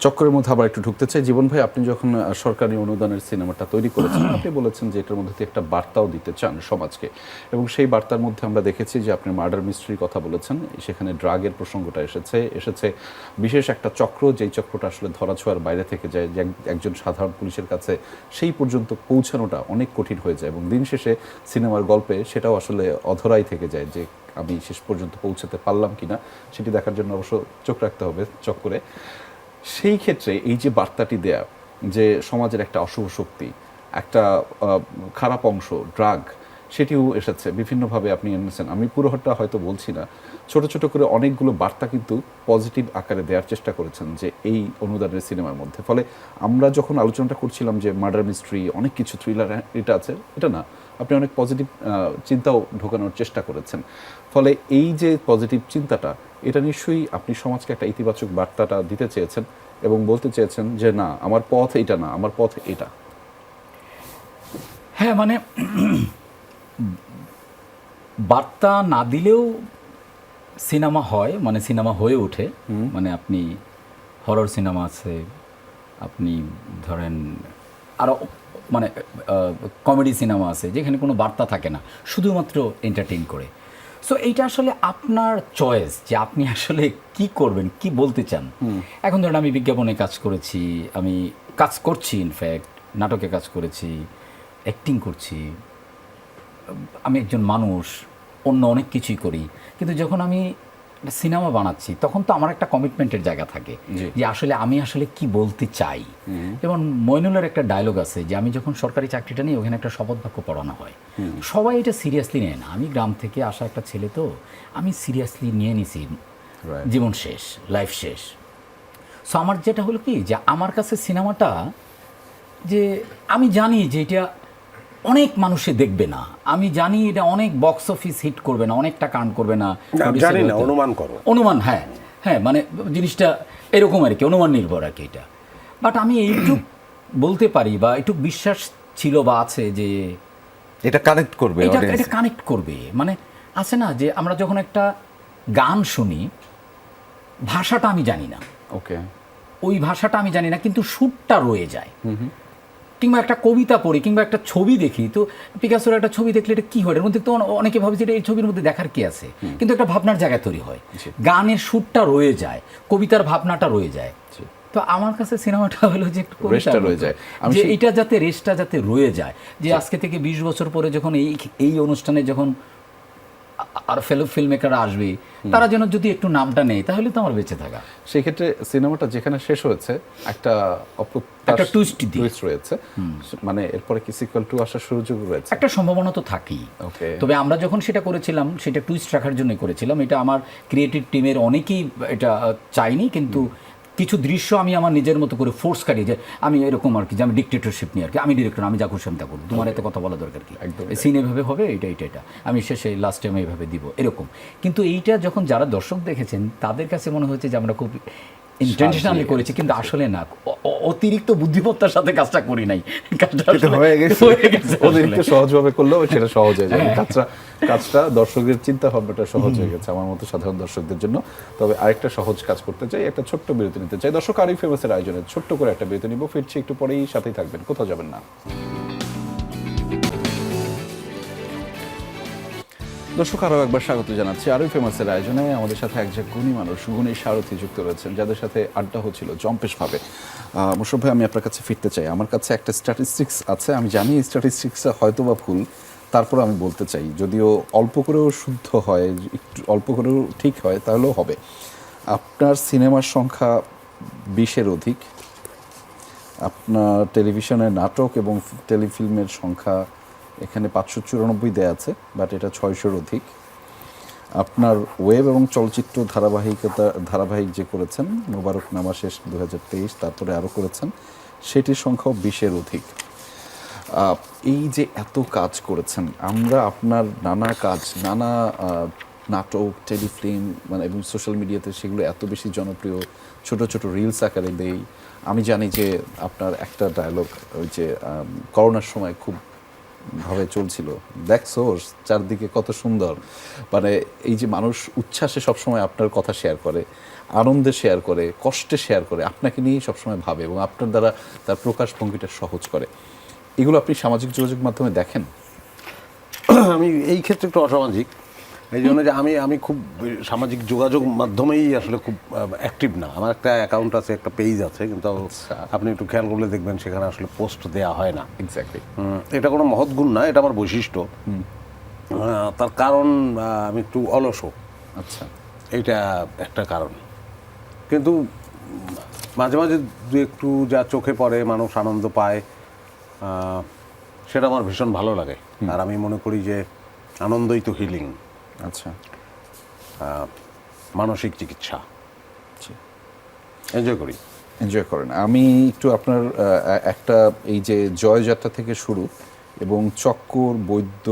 চক্করের মধ্যে আবার একটু ঢুকতে চাই। জীবন ভাই, আপনি যখন সরকারি অনুদানের সিনেমাটা তৈরি করেছেন, আপনি বলেছেন যে এটার মধ্যে একটা বার্তাও দিতে চান সমাজকে, এবং সেই বার্তার মধ্যে আমরা দেখেছি যে আপনি মার্ডার মিস্ট্রির কথা বলেছেন, সেখানে ড্রাগের প্রসঙ্গটা এসেছে বিশেষ একটা চক্র, যেই চক্রটা আসলে ধরাছোঁয়ার বাইরে থেকে যায়, যে একজন সাধারণ পুলিশের কাছে সেই পর্যন্ত পৌঁছানোটা অনেক কঠিন হয়ে যায়, এবং দিন শেষে সিনেমার গল্পে সেটাও আসলে অধরাই থেকে যায় যে আমি শেষ পর্যন্ত পৌঁছাতে পারলাম কিনা, সেটি দেখার জন্য অবশ্য চোখ রাখতে হবে চক্করে। সেই ক্ষেত্রে এই যে বার্তাটি দেয়া যে সমাজের একটা অশুভ শক্তি, একটা খারাপ অংশ ড্রাগ, সেটিও এসেছে বিভিন্নভাবে আপনি এনেছেন। আমি পুরোটা হয়তো বলছি না, ছোট ছোট করে অনেকগুলো বার্তা কিন্তু পজিটিভ আকারে দেওয়ার চেষ্টা করেছেন যে এই অনুদানের সিনেমার মধ্যে। ফলে আমরা যখন আলোচনাটা করছিলাম যে মার্ডার মিস্ট্রি অনেক কিছু থ্রিলার এটা আছে, এটা না, আপনি অনেক পজিটিভ চিন্তাও ঢোকানোর চেষ্টা করেছেন। ফলে এই যে পজিটিভ চিন্তাটা, এটা নিশ্চয়ই আপনি সমাজকে একটা ইতিবাচক বার্তাটা দিতে চেয়েছেন এবং বলতে চেয়েছেন যে না, আমার পথ এইটা না, আমার পথ এটা। হ্যাঁ, মানে বার্তা না দিলেও সিনেমা হয়, মানে সিনেমা হয়ে ওঠে। মানে আপনি হরর সিনেমা আছে, আপনি ধরেন আরও মানে কমেডি সিনেমা আছে যেখানে কোনো বার্তা থাকে না, শুধুমাত্র এন্টারটেইন করে। সো এইটা আসলে আপনার চয়েস যে আপনি আসলে কি করবেন, কি বলতে চান। এখন ধরেন আমি বিজ্ঞাপনে কাজ করেছি, আমি কাজ করছি, ইনফ্যাক্ট নাটকে কাজ করেছি, অ্যাক্টিং করছি, আমি একজন মানুষ, অন্য অনেক কিছুই করি। কিন্তু যখন আমি একটা সিনেমা বানাচ্ছি তখন তো আমার একটা কমিটমেন্টের জায়গা থাকে যে আসলে আমি আসলে কি বলতে চাই। যেমন মইনুলের একটা ডায়লগ আছে যে আমি যখন সরকারি চাকরিটা নিই ওখানে একটা শপথ বাক্য পড়ানো হয়, সবাই এটা সিরিয়াসলি নেয় না। আমি গ্রাম থেকে আসা একটা ছেলে, তো আমি সিরিয়াসলি নিয়ে নিছি, জীবন শেষ, লাইফ শেষ। সো আমার যেটা হলো কি যে আমার কাছে সিনেমাটা, যে আমি জানি যে এটা অনেক মানুষে দেখবে না, আমি জানি এটা অনেক বক্স অফিস হিট করবে না, অনেক টাকা আর্ন করবে না, জানি না, অনুমান করো, অনুমান। হ্যাঁ হ্যাঁ, মানে জিনিসটা এরকম আর কি, অনুমান নির্ভর আর কি এটা। বাট আমি এইটুক বলতে পারি বা এইটুক বিশ্বাস ছিল বা আছে যে এটা কানেক্ট করবে, এটা কানেক্ট করবে। মানে আছে না যে আমরা যখন একটা গান শুনি, ভাষাটা আমি জানি না, ওকে, ওই ভাষাটা আমি জানি না, কিন্তু সুরটা রয়ে যায়। কিংবা একটা কবিতা পড়ি কিংবা একটা ছবি দেখি, তো পিকাসোর একটা ছবি দেখলে এটা কি হয়, এর মধ্যে তো অনেকে ভাবে যে এই ছবির মধ্যে দেখার কি আছে, কিন্তু একটা ভাবনার জায়গায় তৈরি হয়, গানের সুরটা রয়ে যায়, কবিতার ভাবনাটা রয়ে যায়। তো আমার কাছে সিনেমাটা হলো যে একটু রেশটা রয়ে যায়, যে এটা যাতে রেশটা যাতে রয়ে যায়, যে আজকে থেকে 20 বছর পরে যখন এই অনুষ্ঠানে যখন আর ফেলো ফিল্ম মেকাররা আসবে, তারা যেন যদি একটু নামটা নেয় তাহলে তো আমার বেঁচে থাকা। সেই ক্ষেত্রে সিনেমাটা যেখানে শেষ হয়েছে একটা টুইস্ট রয়েছে, মানে এরপরে কি সিকুয়েল 2 আসার সুযোগ রয়েছে? একটা সম্ভাবনা তো থাকেই। তবে আমরা যখন সেটা করেছিলাম সেটা টুইস্ট রাখার জন্য করেছিলাম। এটা আমার ক্রিয়েটিভ টিমের অনেকেই এটা চাইনি, কিন্তু কিছু দৃশ্য আমি আমার নিজের মতো করে ফোর্স কাটিয়ে, যে আমি এরকম আর কি, যে আমি ডিক্টেটরশিপ নিয়ে আর কি, আমি ডিরেক্টর, আমি যা খুশি আমি তা করবো, তোমার এত কথা বলা দরকার কি, সিন এভাবে হবে, এটা আমি শেষে লাস্ট টাইম এইভাবে দিব, এরকম। কিন্তু এইটা যখন যারা দর্শক দেখেছেন তাদের কাছে মনে হচ্ছে যে আমরা খুব ইন্টেনশনালি করেছি, কিন্তু আসলে না, অতিরিক্ত বুদ্ধিমত্তার সাথে কাজটা করি নাই, কাজটা হয়ে গেছে। অতিরিক্ত সহজভাবে করলেও সেটা সহজ হয়ে যায়, কাজটা দর্শকদের চিন্তা ভাবনাটা সহজ হয়ে গেছে আমার মতো সাধারণ দর্শকদের জন্য। তবে আরেকটা সহজ কাজ করতে চাই, একটা ছোট্ট বিরতি নিতে চাই। দর্শক, আরিফ ফেমাসের আয়োজনে ছোট্ট করে একটা বিরতি নিব, ফিরছি একটু পরেই, সাথেই থাকবেন, কোথাও যাবেন না। দর্শক, আরও একবার স্বাগত জানাচ্ছি আরও ফেমাসের আয়োজনে। আমাদের সাথে একজন গুণী মানুষ, গুণী সারথী যুক্ত রয়েছেন, যাদের সাথে আড্ডা হচ্ছিল জম্পেশভাবে। মোশাররফ ভাই, আমি আপনার কাছে ফিরতে চাই। আমার কাছে একটা স্ট্যাটিস্টিক্স আছে, আমি জানি এই স্ট্যাটিস্টিক্সটা হয়তো বা ভুল, তারপর আমি বলতে চাই, যদিও অল্প করেও শুদ্ধ হয়, একটু অল্প করেও ঠিক হয়, তাহলেও হবে। আপনার সিনেমার সংখ্যা 20-এর অধিক, আপনার টেলিভিশনে নাটক এবং টেলিফিল্মের সংখ্যা এখানে 594 দেয়া আছে, বাট এটা 600-র অধিক। আপনার ওয়েব এবং চলচ্চিত্র ধারাবাহিক যে করেছেন মোবারক নামা শেষ 2023, তারপরে আরও করেছেন, সেটির সংখ্যাও 20-এর অধিক। এই যে এত কাজ করেছেন, আমরা আপনার নানা কাজ, নানা নাটক, টেলিফিল্ম মানে এবং সোশ্যাল মিডিয়াতে সেগুলো এত বেশি জনপ্রিয়, ছোট ছোট রিলস আকারে দেই। আমি জানি যে আপনার একটা ডায়লগ ওই যে করোনার সময় খুব ভাবে চলছিল, দেখছো চারদিকে কত সুন্দর, মানে এই যে মানুষ উচ্ছ্বাসে সবসময় আপনার কথা শেয়ার করে, আনন্দে শেয়ার করে, কষ্টে শেয়ার করে, আপনাকে নিয়েই সবসময় ভাবে এবং আপনার দ্বারা তার প্রকাশভঙ্গিটা সহজ করে। এগুলো আপনি সামাজিক যোগাযোগ মাধ্যমে দেখেন? আমি এই ক্ষেত্রে একটু অসামাজিক, এই জন্য যে আমি খুব সামাজিক যোগাযোগ মাধ্যমেই আসলে খুব অ্যাক্টিভ না। আমার একটা অ্যাকাউন্ট আছে, একটা পেজ আছে, কিন্তু আপনি একটু খেয়াল করলে দেখবেন সেখানে আসলে পোস্ট দেওয়া হয় না। এক্স্যাক্টলি। এটা কোনো মহৎ গুণ না, এটা আমার বৈশিষ্ট্য। তার কারণ আমি একটু অলস। আচ্ছা, এইটা একটা কারণ। কিন্তু মাঝে মাঝে দু একটু যা চোখে পড়ে, মানুষ আনন্দ পায়, সেটা আমার ভীষণ ভালো লাগে। আর আমি মনে করি যে আনন্দই তো হিলিং, আচ্ছা, মানসিক চিকিৎসা। এনজয় করি। এনজয় করেন। আমি একটু আপনার একটা এই যে জয়যাত্রা থেকে শুরু এবং চক্কর, বৈদ্য,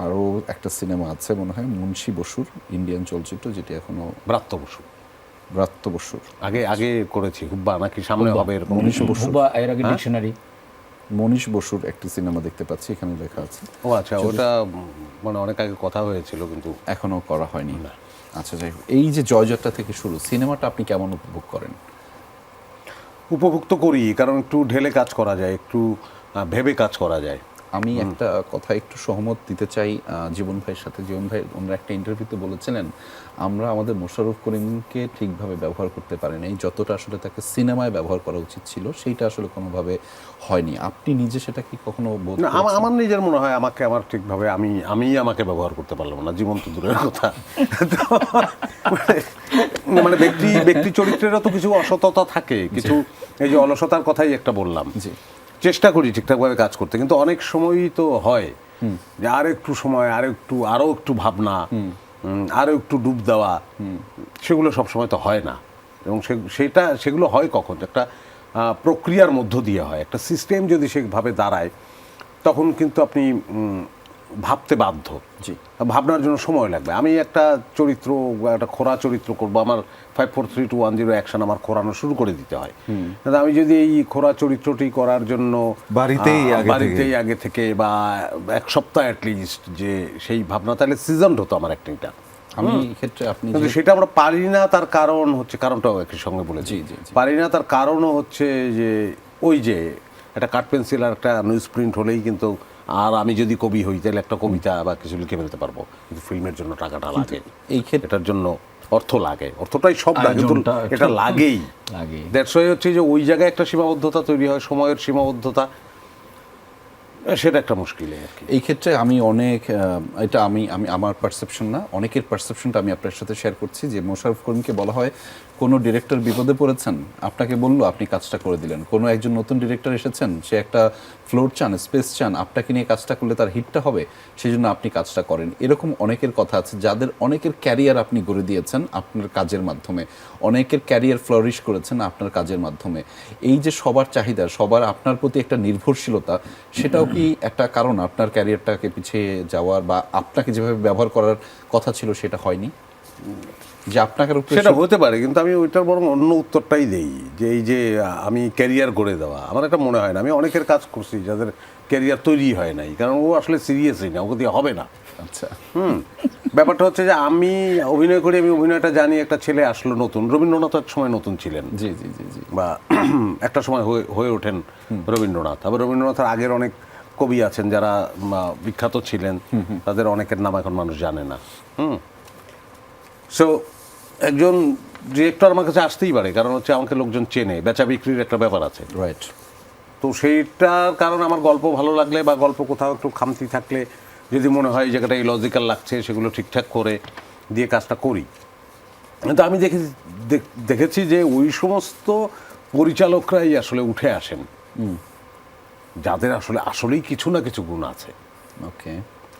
আরও একটা সিনেমা আছে মনে হয় মুন্সী বসুর, ইন্ডিয়ান চলচ্চিত্র, যেটি এখনো ব্রাত্য বসু ব্রাত্য বসুর আগে করেছি, হুব্বা নাকি সামনে হবে এরকম। মনীষ বসুর, বা এর আগে ডিকশনারি মনীষ বসুর একটি সিনেমা দেখতে পাচ্ছি, এখানে লেখা আছে। ও আচ্ছা, ওটা মানে অনেক আগে কথা হয়েছিল কিন্তু এখনো করা হয়নি। আচ্ছা, যাই হোক, এই যে জয়যাত্রা থেকে শুরু সিনেমাটা আপনি কেমন উপভোগ করেন? উপভোগ তো করি, কারণ একটু ঢেলে কাজ করা যায়, একটু ভেবে কাজ করা যায়। আমি একটা কথা একটু সহমত দিতে চাই জীবন ভাইয়ের সাথে। জীবন ভাই ওনারা একটা ইন্টারভিউতে বলেছিলেন, আমরা আমাদের মোশাররফ করিমকে ঠিকভাবে ব্যবহার করতে পারি নাই, যতটা আসলে তাকে সিনেমায় ব্যবহার করা উচিত ছিল সেইটা আসলে কোনোভাবে হয়নি। আপনি নিজে সেটা কি কখনো বোধ না, করেছেন? আমার নিজের মনে হয় আমার ঠিকভাবে আমি আমাকে ব্যবহার করতে পারলাম না, জীবন তো দূরের কথা। মানে ব্যক্তি চরিত্রেরও তো কিছু অসততা থাকে, কিছু এই যে অলসতার কথাই একটা বললাম। জি, চেষ্টা করি ঠিকঠাকভাবে কাজ করতে, কিন্তু অনেক সময়ই তো হয় যে আরো একটু সময়, আরো একটু ভাবনা, আরো একটু ডুব দেওয়া, সেগুলো সবসময় তো হয় না। এবং সেগুলো হয় কখন, একটা প্রক্রিয়ার মধ্য দিয়ে হয়। একটা সিস্টেম যদি সেভাবে দাঁড়ায়, তখন কিন্তু আপনি ভাবতে বাধ্য। জি, ভাবনার জন্য সময় লাগবে। আমি একটা খোরা চরিত্র করবো, আমার 5 4 3 2 1 0 অ্যাকশন আমার খোরানো শুরু করে দিতে হয়। কিন্তু আমি যদি এই খোরা চরিত্রটি করার জন্য বাড়িতেই আগে থেকে বা এক সপ্তাহ অ্যাটলিস্ট যে সেই ভাবনা, তাহলে সিজনড হতো আমার অ্যাক্টিংটা। আমি এই ক্ষেত্রে আপনি কিন্তু সেটা আমরা পারি না, তার কারণ হচ্ছে, কারণটাও একই সঙ্গে বলেছি, পারি না তার কারণও হচ্ছে যে ওই যে একটা কাঠ পেন্সিল আর একটা নিউজ প্রিন্ট হলেই কিন্তু, আর আমি যদি কবি হই তাহলে একটা কবিতা বা কিছু লিখে ফেলতে পারবো, কিন্তু ফিল্মের জন্য টাকাটা লাগে, এই ক্ষেত্রে এটার জন্য অর্থ লাগে, অর্থটাই সব লাগে, কিন্তু এটা লাগেই। দ্যাটস ওয়াই হচ্ছে যে ওই জায়গায় একটা সীমাবদ্ধতা তৈরি হয়, সময়ের সীমাবদ্ধতা, সেটা একটা মুশকিল আর কি। এই ক্ষেত্রে আমি অনেক এটা আমি আমার পারসেপশন না, অনেকের পারসেপশনটা আমি আপনার সাথে শেয়ার করছি যে মোশাররফ করিমকে বলা হয় কোনো ডিরেক্টর বিপদে পড়েছেন, আপনাকে বললো, আপনি কাজটা করে দিলেন। কোনো একজন নতুন ডিরেক্টর এসেছেন, সে একটা ফ্লোর চান, স্পেস চান, আপনাকে নিয়ে কাজটা করলে তার হিটটা হবে, সেই জন্য আপনি কাজটা করেন। এরকম অনেকের কথা আছে, যাদের অনেকের ক্যারিয়ার আপনি গড়ে দিয়েছেন আপনার কাজের মাধ্যমে, অনেকের ক্যারিয়ার ফ্লারিশ করেছেন আপনার কাজের মাধ্যমে। এই যে সবার চাহিদা, সবার আপনার প্রতি একটা নির্ভরশীলতা, সেটাও কি একটা কারণ আপনার ক্যারিয়ারটাকে পিছিয়ে যাওয়ার, বা আপনাকে যেভাবে ব্যবহার করার কথা ছিল সেটা হয়নি, যে আপনাকে? সেটা হতে পারে, কিন্তু আমি ওইটার বরং অন্য উত্তরটাই দেই, যে এই যে আমি ক্যারিয়ার গড়ে দেওয়া, আমার একটা মনে হয় না। আমি অনেকের কাজ করছি যাদের ক্যারিয়ার তৈরি হয় নাই, কারণ ও আসলে সিরিয়াসই না, ওকে দিয়ে হবে না। আচ্ছা, ব্যাপারটা হচ্ছে যে আমি অভিনয় করি, আমি অভিনয়টা জানি, একটা ছেলে আসলো নতুন, রবীন্দ্রনাথ এক সময় নতুন ছিলেন, জি জি জি জি, বা একটা সময় হয়ে ওঠেন রবীন্দ্রনাথ। আবার রবীন্দ্রনাথের আগের অনেক কবি আছেন যারা বিখ্যাত ছিলেন, তাদের অনেকের নাম এখন মানুষ জানে না। সো একজন ডিরেক্টর আমার কাছে আসতেই পারে, কারণ হচ্ছে আমাকে লোকজন চেনে, বেচা বিক্রির একটা ব্যাপার আছে, রাইট। তো সেইটার কারণ আমার গল্প ভালো লাগলে বা গল্প কোথাও একটু খামতি থাকলে, যদি মনে হয় এই জায়গাটা ইলজিক্যাল লাগছে, সেগুলো ঠিকঠাক করে দিয়ে কাজটা করি। কিন্তু আমি দেখেছি যে ওই সমস্ত পরিচালকরাই আসলে উঠে আসেন, যাদের আসলে আসলেই কিছু না কিছু গুণ আছে, ওকে,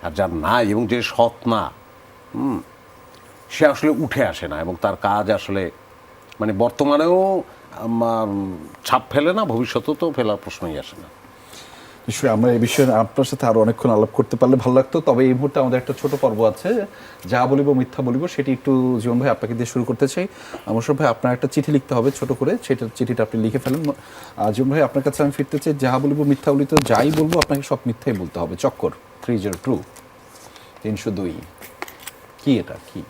আর যার নাই এবং যে সৎ না, সে আসলে উঠে আসে না, এবং তার কাজ আসলে মানে বর্তমানেও ছাপ ফেলে না, ভবিষ্যতেও তো ফেলার প্রশ্নই আসে না। নিশ্চয়ই আমরা এই বিষয়ে আপনার সাথে আরো অনেকক্ষণ আলাপ করতে পারলে ভালো লাগতো, তবে এই মুহূর্তে আমাদের একটা ছোট পর্ব আছে, যা বলিব মিথ্যা বলিব, সেটি একটু জীবন ভাই আপনাকে দিয়ে শুরু করতে চাই। মোশাররফ ভাই, আপনার একটা চিঠি লিখতে হবে ছোট করে, সেটা চিঠিটা আপনি লিখে ফেলেন। জীবন ভাই, আপনার কাছে আমি ফিরতে চাই, যা বলিব মিথ্যা বলিত, যাই বলবো আপনাকে সব মিথ্যাই বলতে হবে। চক্কর 302 302, কি এটা কি?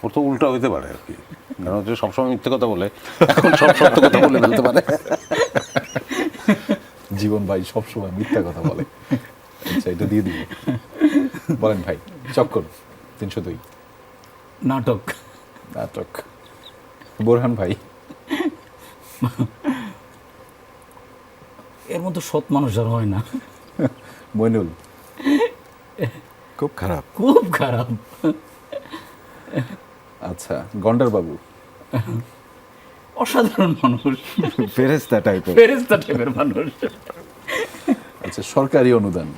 ওর তো উল্টা হইতে পারে আর কি, কারণ হচ্ছে সবসময় মিথ্যে কথা বলে, এখন সব সত্য কথা বলে ফেলতে পারে। জীবন ভাই সবসময় মিথ্যা কথা বলে। আচ্ছা, এটা দিয়ে দিব। বলেন ভাই, চক্কর 302। নাটক। নাটক। বোরহান ভাই, এর মধ্যে সৎ মানুষ আর হয় না। মইনুল, খুব খারাপ। খুব খারাপ। আচ্ছা, গন্ডার বাবু, অসাধারণ মানুষ, ফেরেস্তা টাইপের। ফেরেশতা টাইপের মানুষ। আচ্ছা, সরকারি অনুদান,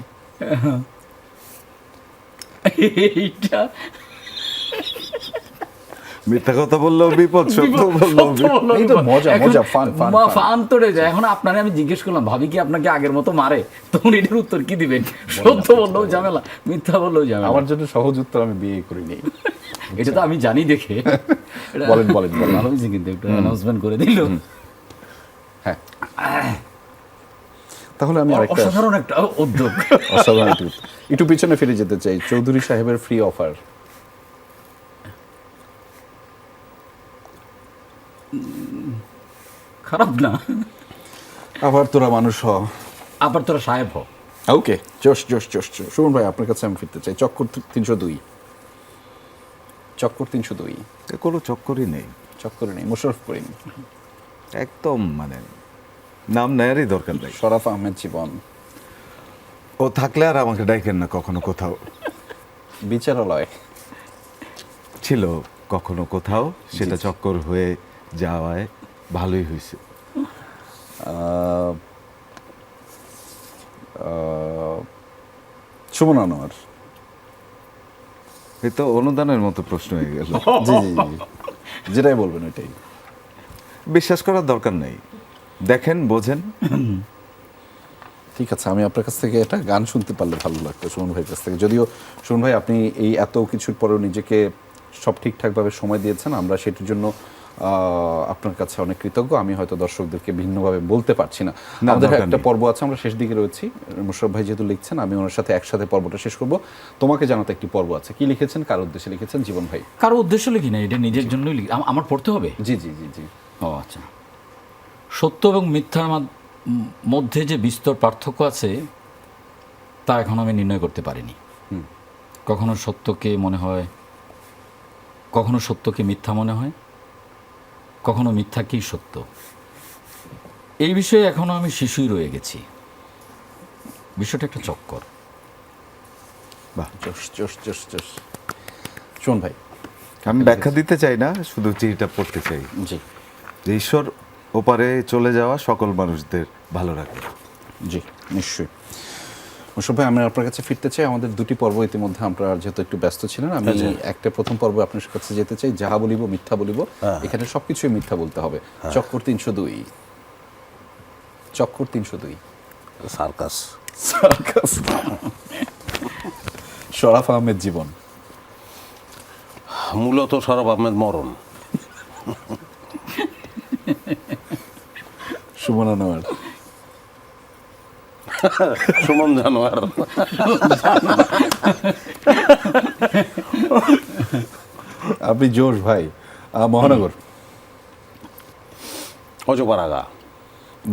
এইটা মিথ্যা কথা বললেও বিপদ, সত্য বললেও বিপদ। এই তো মজা, মজা, fun, fun, fun. ফান তোড়ে যায়। এখন আপনারে আমি জিজ্ঞেস করলাম, ভাবি কি আপনাকে আগের মতো মারে, তখন এটার উত্তর কি দিবেন? সত্য বললেও ঝামেলা, মিথ্যা বললেও ঝামেলা। আমার জন্য সহজ উত্তর, আমি বিয়ে করিনি। এটা তো আমি জানি দেখে। বলেন বলেন বলেন। ভালো হয়েছে কিন্তু একটু অ্যানাউন্সমেন্ট করে দিল। হ্যাঁ, তাহলে আমি আরেকটা অসাধারণ একটা উদ্যোগ। অসাধারণ একটা উত্তর। একটু পিছনে ফিরে যেতে চাই। চৌধুরী সাহেবের ফ্রি অফার, খারাপ না। আবার তোরা মানুষ হ। আবার তোরা সাহেব হ। ওকে, জোশ জোশ জোশ জোশ। সুমন ভাই, আপনার কাছে আমি ফিরতে চাই। চক্কর 302, চক্কর 302। কোনো চক্করই নেই, চক্করে নেই। মোশাররফ করিম, একদম মানে নাম নেয়ারই দরকার নেই। শরাফ আহমেদ জীবন, ও থাকলে আর আমাকে ডাইকেন না কখনো কোথাও। বিচারালয়, ছিল কখনো কোথাও, সেটা চক্কর হয়ে যাওয়ায় ভালোই হয়েছে। সুমন আনোয়ার, এই তো অনুদানের মতো প্রশ্ন হয়ে গেল। জি জি জি, যেটাই বলবেন ওইটাই। বিশ্বাস করার দরকার নেই, দেখেন বোঝেন। ঠিক আছে, আমি আপনার কাছ থেকে একটা গান শুনতে পারলে ভালো লাগতো সুমন ভাইয়ের কাছ থেকে। যদিও সুমন ভাই, আপনি এই এত কিছুর পরেও নিজেকে সব ঠিকঠাকভাবে সময় দিয়েছেন, আমরা সেটির জন্য আপনার কাছে অনেক কৃতজ্ঞ। আমি হয়তো দর্শকদেরকে ভিন্নভাবে বলতে পারছি না। না, আমাদের দরকার একটা নেই। পর্ব আছে, আমরা শেষ দিকে রয়েছি। মোশাররফ ভাই যেহেতু লিখছেন, আমি ওনার সাথে একসাথে পর্বটা শেষ করব। তোমাকে জানাতে একটি পর্ব আছে। কি লিখেছেন, কার উদ্দেশ্যে লিখেছেন জীবন ভাই? কারো উদ্দেশ্য লিখি না, এটা নিজের জন্যই লিখি। আমার পড়তে হবে? জি জি জি জি। ও আচ্ছা। সত্য এবং মিথ্যার মধ্যে যে বিস্তর পার্থক্য আছে, তা এখন আমি নির্ণয় করতে পারিনি। কখনো সত্যকে মনে হয়, কখনো সত্যকে মিথ্যা মনে হয়, কখনো মিথ্যাকেই সত্য। এই বিষয়ে এখনো আমি শিশুই রয়ে গেছি। বিষয়টা একটা চক্কর। বাহ, জোশ জোশ জোশ জোশ। সুমন ভাই, আমি ব্যাখ্যা দিতে চাই না, শুধু চিঠিটা পড়তে চাই। জি যে ঈশ্বর ওপারে চলে যাওয়া সকল মানুষদের ভালো রাখে। জি, নিশ্চয়ই। মোশাররফ ভাই, আমি আপনার কাছে ফিরতে চাই। আমাদের দুটি পর্ব ইতিমধ্যে আমরা যেহেতু একটু ব্যস্ত ছিলেন, আমি একটা প্রথম পর্বে আপনার কাছে যেতে চাই। যাহা বলিব মিথ্যা বলিব, এখানে সবকিছুই মিথ্যা বলতে হবে। চক্কর 302, চক্কর 302। সার্কাস। সার্কাস। শরাফ আহমেদ জীবন, মূলত শরাফ আহমেদ মরণ। সুমন আনোয়ার, সুমন জানোয়ার। আপনি জোশ ভাই। মহানগর, অজপাড়াগা।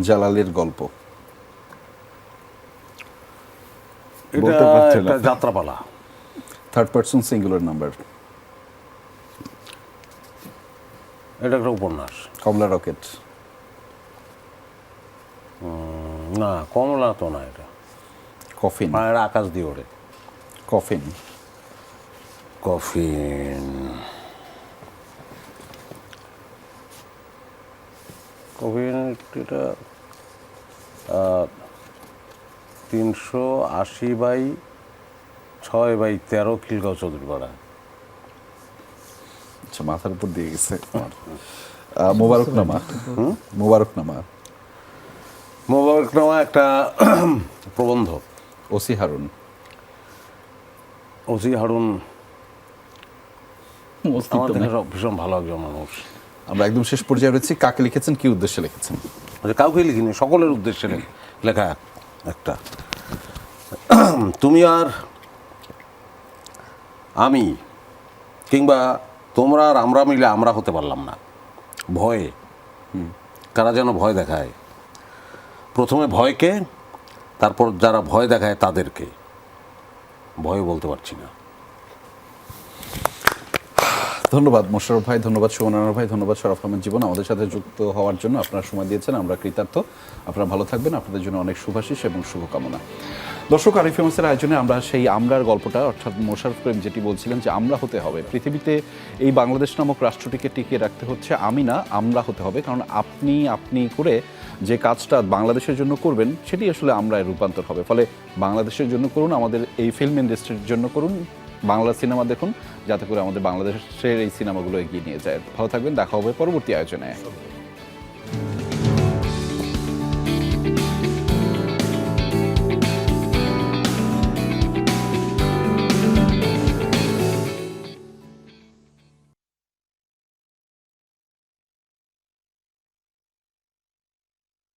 জালালের গল্প, বলতে পারছে না। এটা যাত্রাপালা। থার্ড পারসন সিঙ্গুলার নাম্বার, এটা একটা উপন্যাস। কমলা রকেট, না, কমলা তো না, এটা কফিন, মানে এটা আকাশ দিয়ে ওড়ে। Coffin, coffin. অভিনেত্রীটা 380/6/13 খিলগাঁও চৌধুরীপাড়া। আচ্ছা, মাথার উপর দিয়ে গেছে আমার। মোবারকনামা। মোবারকনামা। মোবারকনামা একটা প্রবন্ধ। ওসি হারুন। ওসি হারুন অস্তিত্ব আমার নেই। দেখা ভীষণ ভালো একজন মানুষ। আমরা একদম শেষ পর্যায়ে রয়েছি। কাকে লিখেছেন, কি উদ্দেশ্যে লিখেছেন? কাউকে লিখিনি, সকলের উদ্দেশ্যে লেখা একটা। তুমি আর আমি কিংবা তোমরা আর আমরা মিলে আমরা হতে পারলাম না, ভয়ে। কারা যেন ভয় দেখায়, প্রথমে ভয়কে, তারপর যারা ভয় দেখায় তাদেরকে। ভয় বলতে পারছি না। ধন্যবাদ মোশাররফ ভাই, ধন্যবাদ সুমন আনোয়ার ভাই, ধন্যবাদ শরফ আহমেদ জীবন আমাদের সাথে যুক্ত হওয়ার জন্য। আপনারা সময় দিয়েছেন, আমরা কৃতার্থ। আপনারা ভালো থাকবেন, আপনাদের জন্য অনেক শুভাশিস এবং শুভকামনা। দর্শক, আরিফ ফেমাসের আয়োজনে আমরা সেই আমরার গল্পটা, অর্থাৎ মোশাররফ করিম যেটি বলছিলেন যে আমরা হতে হবে, পৃথিবীতে এই বাংলাদেশ নামক রাষ্ট্রটিকে টিকিয়ে রাখতে হচ্ছে আমি না, আমরা হতে হবে। কারণ আপনি করে যে কাজটা বাংলাদেশের জন্য করবেন সেটি আসলে আমরায় রূপান্তর হবে। ফলে বাংলাদেশের জন্য করুন, আমাদের এই ফিল্ম ইন্ডাস্ট্রির জন্য করুন, বাংলা সিনেমা দেখুন, যাতে করে আমাদের বাংলাদেশের এই সিনেমাগুলো এগিয়ে নিয়ে যায়। ভালো থাকবেন, দেখা হবে পরবর্তী আয়োজনে।